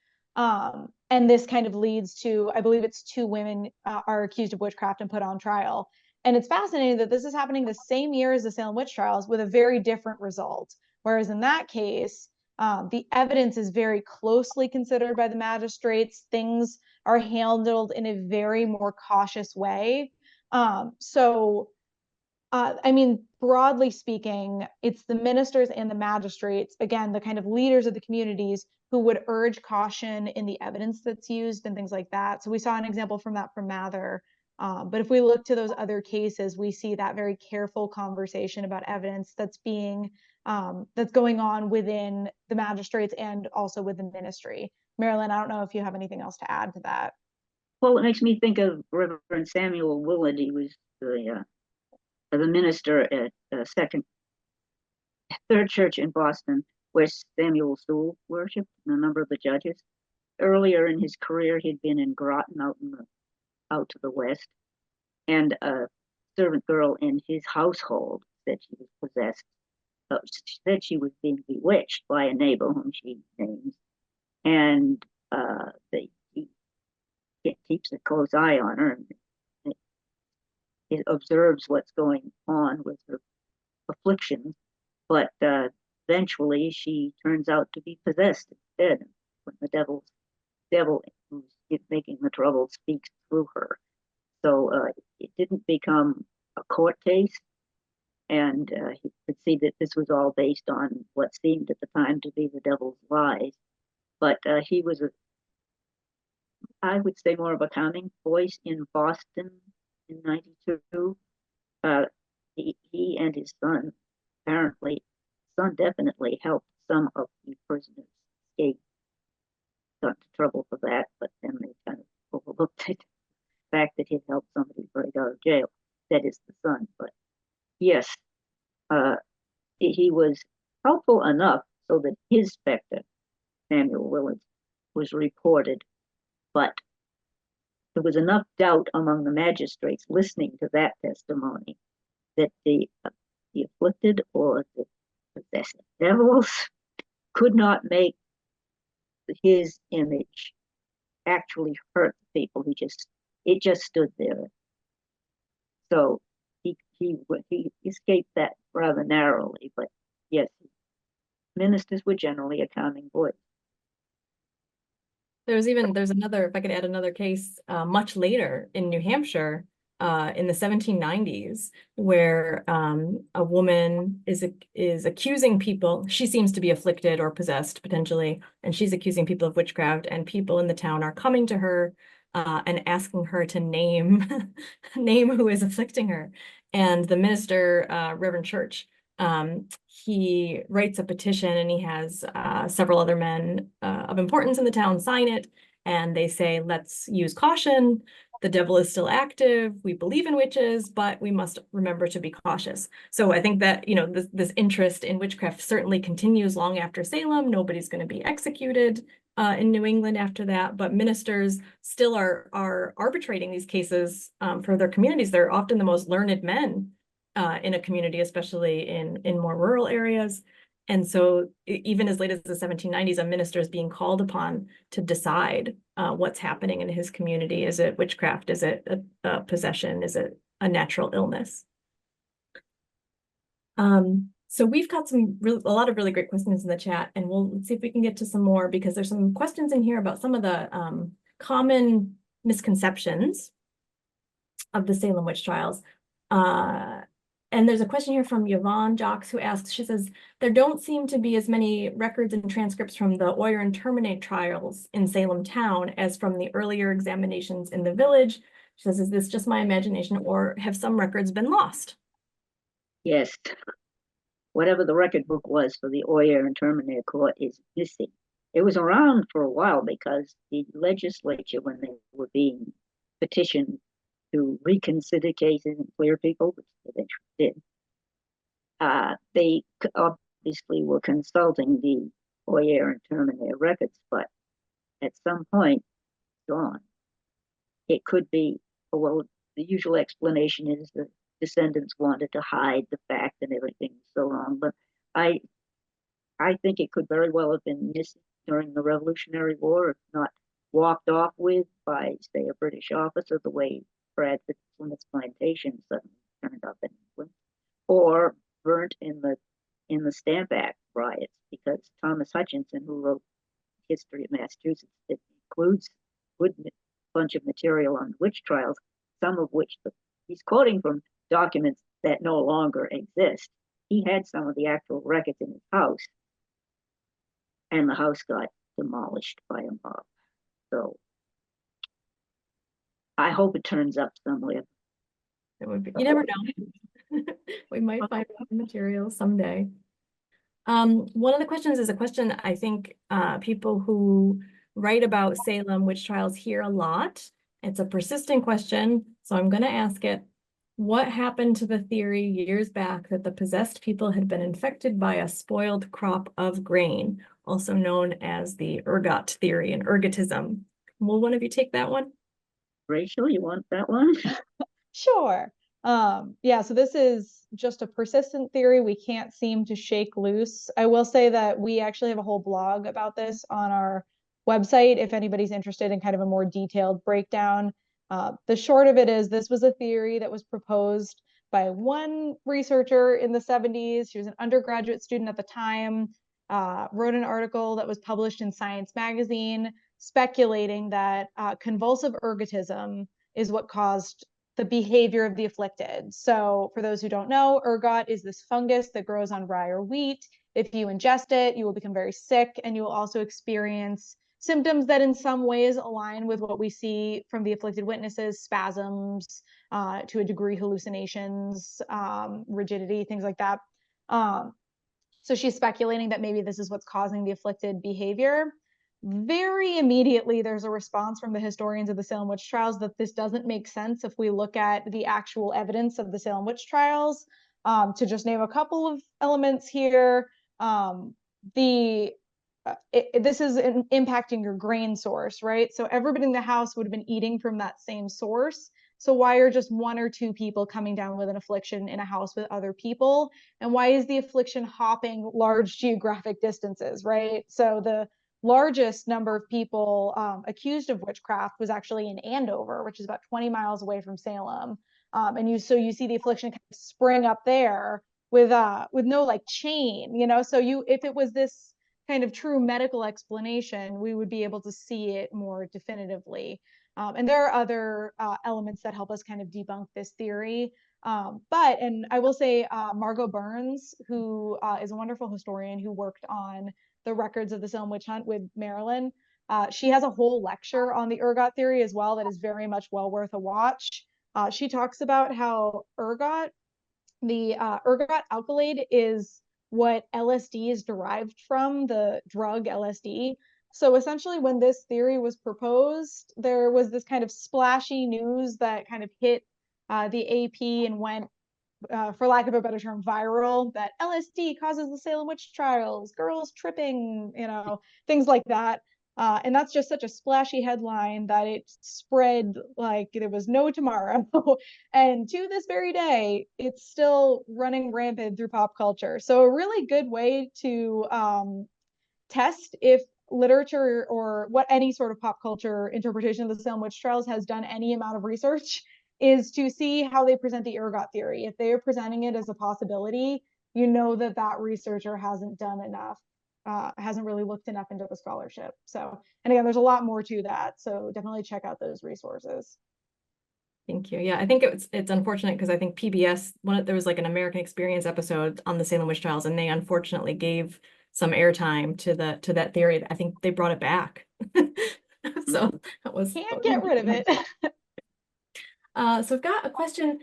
And this kind of leads to, I believe it's 2 women are accused of witchcraft and put on trial. And it's fascinating that this is happening the same year as the Salem witch trials with a very different result. Whereas in that case, the evidence is very closely considered by the magistrates. Things are handled in a very more cautious way. I mean, broadly speaking, it's the ministers and the magistrates, again, the kind of leaders of the communities who would urge caution in the evidence that's used and things like that. So we saw an example from that from Mather. But if we look to those other cases, we see that very careful conversation about evidence that's being that's going on within the magistrates and also with the ministry. Marilynne, I don't know if you have anything else to add to that. Well, it makes me think of Reverend Samuel Willard. He was the minister at Third Church in Boston, where Samuel Sewall worshipped, and a number of the judges. Earlier in his career, he'd been in Groton out to the west, and a servant girl in his household said she was possessed. She said she was being bewitched by a neighbor whom she names, and he keeps a close eye on her, and he observes what's going on with her afflictions, but eventually she turns out to be possessed instead when the devil who's making the trouble speaks through her. So it didn't become a court case, and he could see that this was all based on what seemed at the time to be the devil's lies. But he was I would say, more of a calming voice in Boston in '92. He and his son, apparently, son definitely helped some of the prisoners escape. Got into trouble for that, but then they kind of overlooked it. The fact that he'd helped somebody break out of jail. That is the son. But yes, he was helpful enough so that his specter, Samuel Willard, was reported. But there was enough doubt among the magistrates listening to that testimony that the afflicted or the possessed devils could not make his image actually hurt the people. It just stood there. So he escaped that rather narrowly, but yes, ministers were generally a calming voice. There's another, if I could add another case much later in New Hampshire in the 1790s, where a woman is accusing people. She seems to be afflicted or possessed potentially, and she's accusing people of witchcraft, and people in the town are coming to her and asking her to name name who is afflicting her. And the minister, Reverend Church, he writes a petition, and he has several other men of importance in the town sign it, and they say, let's use caution. The devil is still active. We believe in witches, but we must remember to be cautious. So I think that, you know, this interest in witchcraft certainly continues long after Salem. Nobody's going to be executed in New England after that, but ministers still are arbitrating these cases for their communities. They're often the most learned men in a community, especially in more rural areas. And so even as late as the 1790s, a minister is being called upon to decide what's happening in his community. Is it witchcraft? Is it a possession? Is it a natural illness? So we've got a lot of really great questions in the chat, and we'll see if we can get to some more, because there's some questions in here about some of the common misconceptions of the Salem witch trials. And there's a question here from Yvonne Jocks, who asks, she says, there don't seem to be as many records and transcripts from the Oyer and Terminer trials in Salem town as from the earlier examinations in the village. She says, is this just my imagination, or have some records been lost? Yes. Whatever the record book was for the Oyer and Terminer court is missing. It was around for a while because the legislature, when they were being petitioned to reconsider cases and clear people, which they did, they obviously were consulting the Oyer and Terminer records, but at some point, gone. It could be, well, the usual explanation is that descendants wanted to hide the fact and everything so on, but I think it could very well have been missing during the Revolutionary War, if not walked off with by, say, a British officer, the way Bradford Plymouth plantation suddenly turned up in England, or burnt in the Stamp Act riots, because Thomas Hutchinson, who wrote History of Massachusetts, it includes a good bunch of material on witch trials, some of which he's quoting from documents that no longer exist. He had some of the actual records in his house, and the house got demolished by a mob. So I hope it turns up somewhere. It would be, you never know. We might find material someday. One of the questions is a question I think people who write about Salem witch trials hear a lot. It's a persistent question, so I'm going to ask it. What happened to the theory years back that the possessed people had been infected by a spoiled crop of grain, also known as the ergot theory and ergotism? Will one of you take that one? Rachel, you want that one? Sure. Yeah, so this is just a persistent theory we can't seem to shake loose. I will say that we actually have a whole blog about this on our website if anybody's interested in kind of a more detailed breakdown. The short of it is, this was a theory that was proposed by one researcher in the 70s. She was an undergraduate student at the time, wrote an article that was published in Science magazine speculating that convulsive ergotism is what caused the behavior of the afflicted. So for those who don't know, ergot is this fungus that grows on rye or wheat. If you ingest it, you will become very sick, and you will also experience symptoms that in some ways align with what we see from the afflicted witnesses: spasms, to a degree hallucinations, rigidity, things like that. So she's speculating that maybe this is what's causing the afflicted behavior. Very immediately, there's a response from the historians of the Salem witch trials that this doesn't make sense if we look at the actual evidence of the Salem witch trials. To just name a couple of elements here, this is impacting your grain source, right? So everybody in the house would have been eating from that same source. So why are just one or two people coming down with an affliction in a house with other people? And why is the affliction hopping large geographic distances, right? So the largest number of people accused of witchcraft was actually in Andover, which is about 20 miles away from Salem. And you see the affliction kind of spring up there with no like chain, you know. So if it was this kind of true medical explanation, we would be able to see it more definitively. And there are other elements that help us kind of debunk this theory. And I will say Margot Burns, who is a wonderful historian who worked on the records of the Salem witch hunt with Marilynne, She has a whole lecture on the ergot theory as well that is very much well worth a watch. She talks about how ergot, the ergot alkaloid, is what LSD is derived from, the drug LSD. So essentially, when this theory was proposed, there was this kind of splashy news that kind of hit the AP and went, for lack of a better term, viral, that LSD causes the Salem witch trials, girls tripping, things like that. And that's just such a splashy headline that it spread like there was no tomorrow. And to this very day, it's still running rampant through pop culture. So a really good way to test if literature or what any sort of pop culture interpretation of the Salem witch trials has done any amount of research is to see how they present the ergot theory. If they are presenting it as a possibility, you know that that researcher hasn't done enough, hasn't really looked enough into the scholarship. So, and again, there's a lot more to that. So definitely check out those resources. Thank you. Yeah, I think it's unfortunate because I think PBS, there was like an American Experience episode on the Salem witch trials, and they unfortunately gave some airtime to that theory. I think they brought it back. So that was Can't get rid of it. So I've got a question.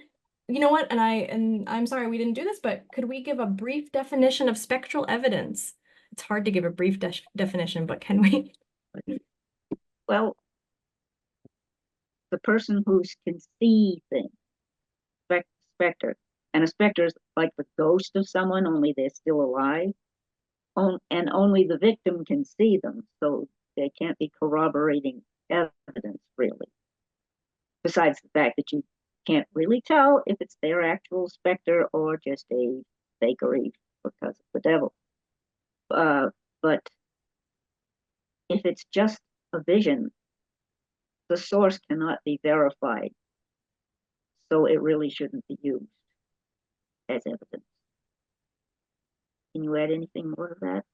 You know what? And I'm sorry we didn't do this, but could we give a brief definition of spectral evidence? It's hard to give a brief definition, but can we? Well, the person who can see things, specter, and a specter is like the ghost of someone, only they're still alive, and only the victim can see them, so they can't be corroborating evidence, really. Besides the fact that you can't really tell if it's their actual specter or just a fakery because of the devil. But if it's just a vision, the source cannot be verified, so it really shouldn't be used as evidence. Can you add anything more to that?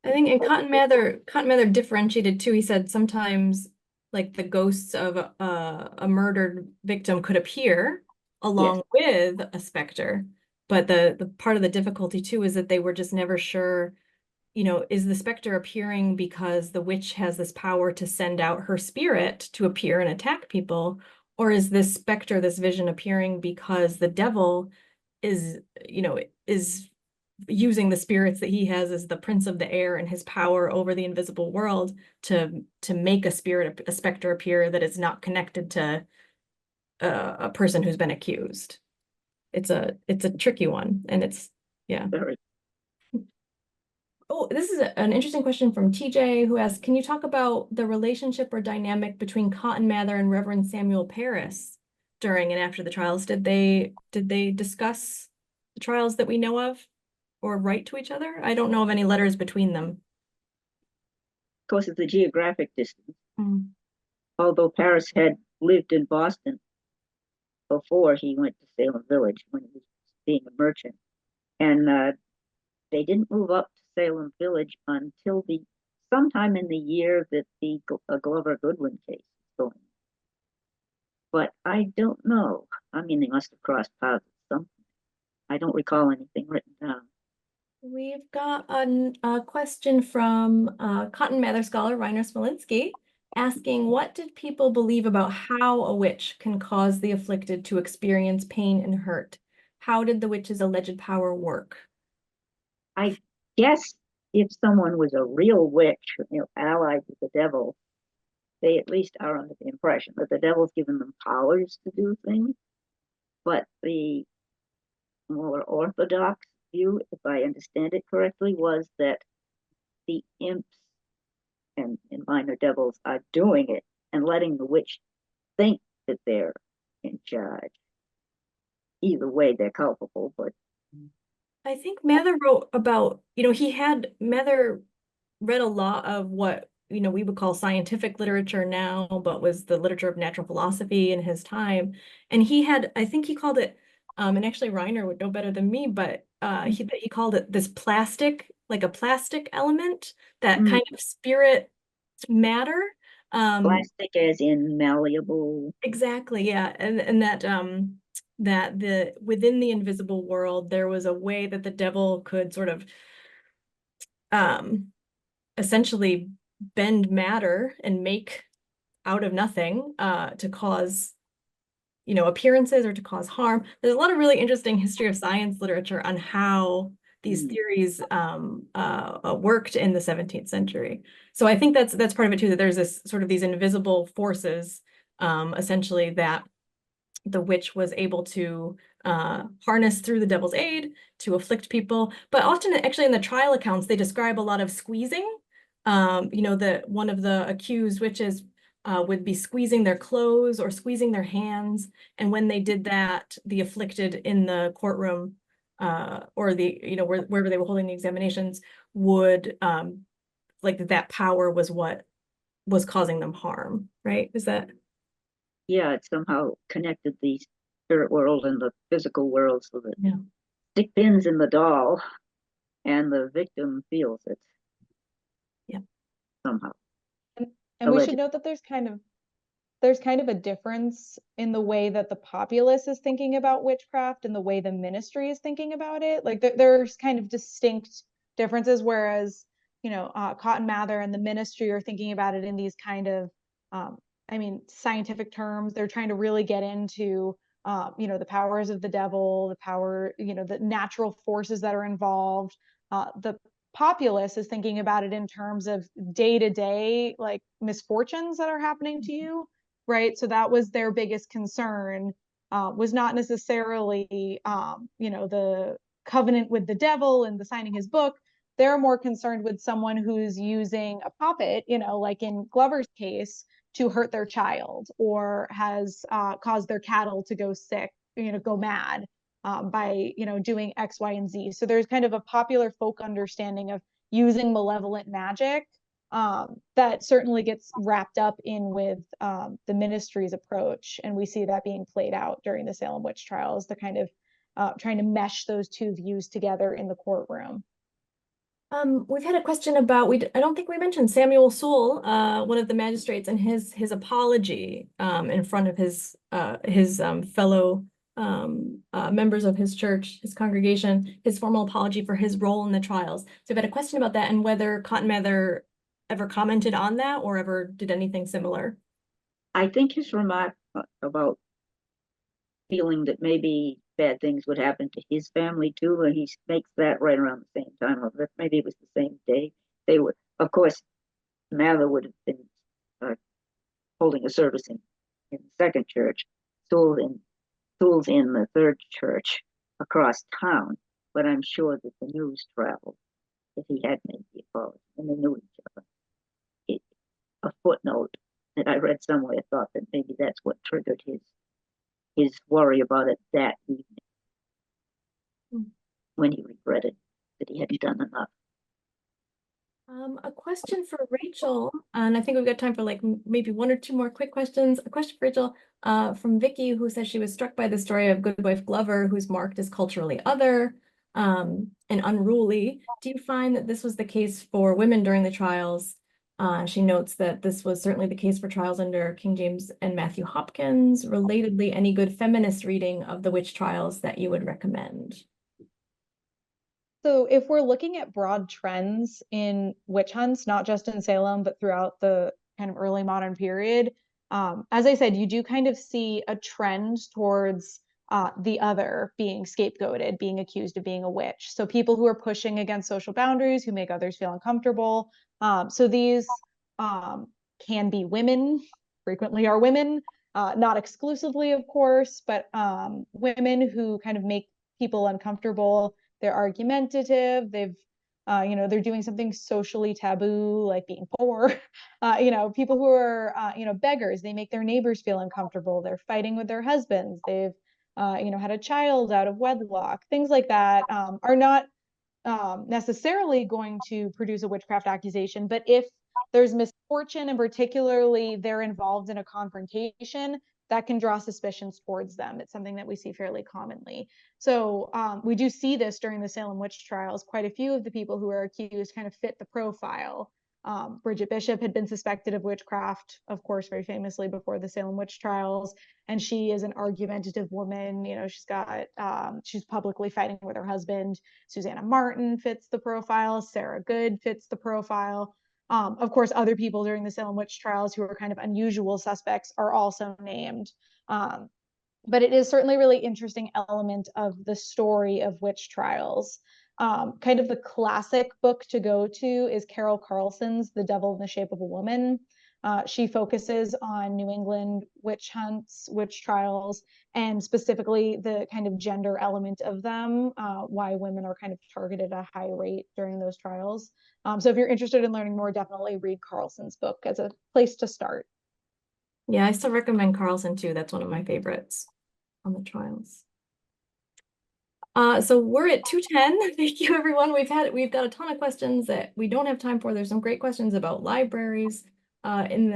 I think in Cotton Mather differentiated too. He said sometimes like the ghosts of a murdered victim could appear along with a specter, but the part of the difficulty too is that they were just never sure, is the specter appearing because the witch has this power to send out her spirit to appear and attack people, or is this specter, this vision, appearing because the devil is using the spirits that he has as the prince of the air and his power over the invisible world to make a specter appear that is not connected to a person who's been accused. It's a tricky one, and it's Very. Oh, this is an interesting question from TJ, who asks, can you talk about the relationship or dynamic between Cotton Mather and Reverend Samuel Parris during and after the trials? Did they discuss the trials that we know of or write to each other? I don't know of any letters between them. Of course, it's the geographic distance. Although Parris had lived in Boston before he went to Salem Village when he was being a merchant. And they didn't move up to Salem Village until sometime in the year that the Glover Goodwin case is going. But I don't know. I mean, they must have crossed paths at some point. I don't recall anything written down. We've got a question from Cotton Mather scholar Reiner Smolinski asking, what did people believe about how a witch can cause the afflicted to experience pain and hurt? How did the witch's alleged power work? I guess if someone was a real witch, allied with the devil, they at least are under the impression that the devil's given them powers to do things. But the more orthodox view, if I understand it correctly, was that the imps and minor devils are doing it and letting the witch think that they're in charge. Either way, they're culpable, but I think Mather wrote about, Mather read a lot of what, we would call scientific literature now, but was the literature of natural philosophy in his time. And I think he called it, and actually Reiner would know better than me, but he called it this plastic, like a plastic element, that kind of spirit matter. Plastic as in malleable. Exactly, yeah. And that within the invisible world, there was a way that the devil could sort of essentially bend matter and make out of nothing to cause, appearances or to cause harm. There's a lot of really interesting history of science literature on how these theories worked in the 17th century. So I think that's part of it too, that there's this sort of these invisible forces, essentially, that the witch was able to harness through the devil's aid to afflict people. But often, actually, in the trial accounts, they describe a lot of squeezing. That one of the accused witches would be squeezing their clothes or squeezing their hands. And when they did that, the afflicted in the courtroom or wherever they were holding the examinations would like that power was what was causing them harm, right? Is that? Yeah, it somehow connected the spirit world and the physical world so that stick pins in the doll and the victim feels it. Yeah. Somehow. And we should note that there's kind of a difference in the way that the populace is thinking about witchcraft and the way the ministry is thinking about it. Like there's kind of distinct differences, whereas Cotton Mather and the ministry are thinking about it in these kind of scientific terms. They're trying to really get into the powers of the devil, the power, the natural forces that are involved. The populace is thinking about it in terms of day-to-day like misfortunes that are happening to you, right? So that was their biggest concern, was not necessarily the covenant with the devil and the signing his book. They're more concerned with someone who's using a puppet, like in Glover's case, to hurt their child, or has caused their cattle to go sick, go mad, by doing X, Y, and Z. So there's kind of a popular folk understanding of using malevolent magic that certainly gets wrapped up in with the ministry's approach, and we see that being played out during the Salem witch trials, the kind of trying to mesh those two views together in the courtroom. We've had a question about, I don't think we mentioned Samuel Sewall, one of the magistrates, and his apology in front of his fellow members of his church, his congregation, his formal apology for his role in the trials. So we've had a question about that and whether Cotton Mather ever commented on that or ever did anything similar. I think his remark about feeling that maybe bad things would happen to his family too, and he makes that right around the same time, or maybe it was the same day. They would, of course, Mather would have been holding a service in the second church, Sewall's in the third church across town, but I'm sure that the news traveled that he had made the apology, and they knew each other. A footnote that I read somewhere thought that maybe that's what triggered his worry about it that evening, when he regretted that he hadn't done enough. A question for Rachel, and I think we've got time for like maybe one or two more quick questions. A question for Rachel from Vicky, who says she was struck by the story of Goodwife Glover, who's marked as culturally other and unruly. Do you find that this was the case for women during the trials? She notes that this was certainly the case for trials under King James and Matthew Hopkins. Relatedly, any good feminist reading of the witch trials that you would recommend? So if we're looking at broad trends in witch hunts, not just in Salem, but throughout the kind of early modern period, as I said, you do kind of see a trend towards the other being scapegoated, being accused of being a witch. So people who are pushing against social boundaries, who make others feel uncomfortable. So these can be women, frequently are women, not exclusively, of course, but women who kind of make people uncomfortable. They're argumentative. They're doing something socially taboo, like being poor. People who are, beggars. They make their neighbors feel uncomfortable. They're fighting with their husbands. They've, had a child out of wedlock. Things like that are not necessarily going to produce a witchcraft accusation. But if there's misfortune, and particularly they're involved in a confrontation, that can draw suspicions towards them. It's something that we see fairly commonly. So we do see this during the Salem witch trials. Quite a few of the people who are accused kind of fit the profile. Bridget Bishop had been suspected of witchcraft, of course, very famously before the Salem witch trials. And she is an argumentative woman. She's publicly fighting with her husband. Susanna Martin fits the profile. Sarah Good fits the profile. Of course, other people during the Salem witch trials who are kind of unusual suspects are also named. But it is certainly a really interesting element of the story of witch trials. Kind of the classic book to go to is Carol Carlson's The Devil in the Shape of a Woman. She focuses on New England witch hunts, witch trials, and specifically the kind of gender element of them, why women are kind of targeted at a high rate during those trials. So if you're interested in learning more, definitely read Carlson's book as a place to start. Yeah, I still recommend Carlson too. That's one of my favorites on the trials. So we're at 2:10. Thank you, everyone. We've got a ton of questions that we don't have time for. There's some great questions about libraries in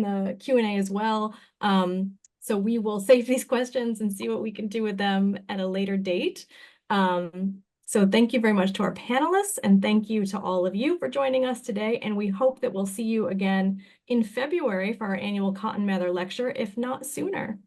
the Q&A as well. So we will save these questions and see what we can do with them at a later date. So thank you very much to our panelists, and thank you to all of you for joining us today. And we hope that we'll see you again in February for our annual Cotton Mather lecture, if not sooner.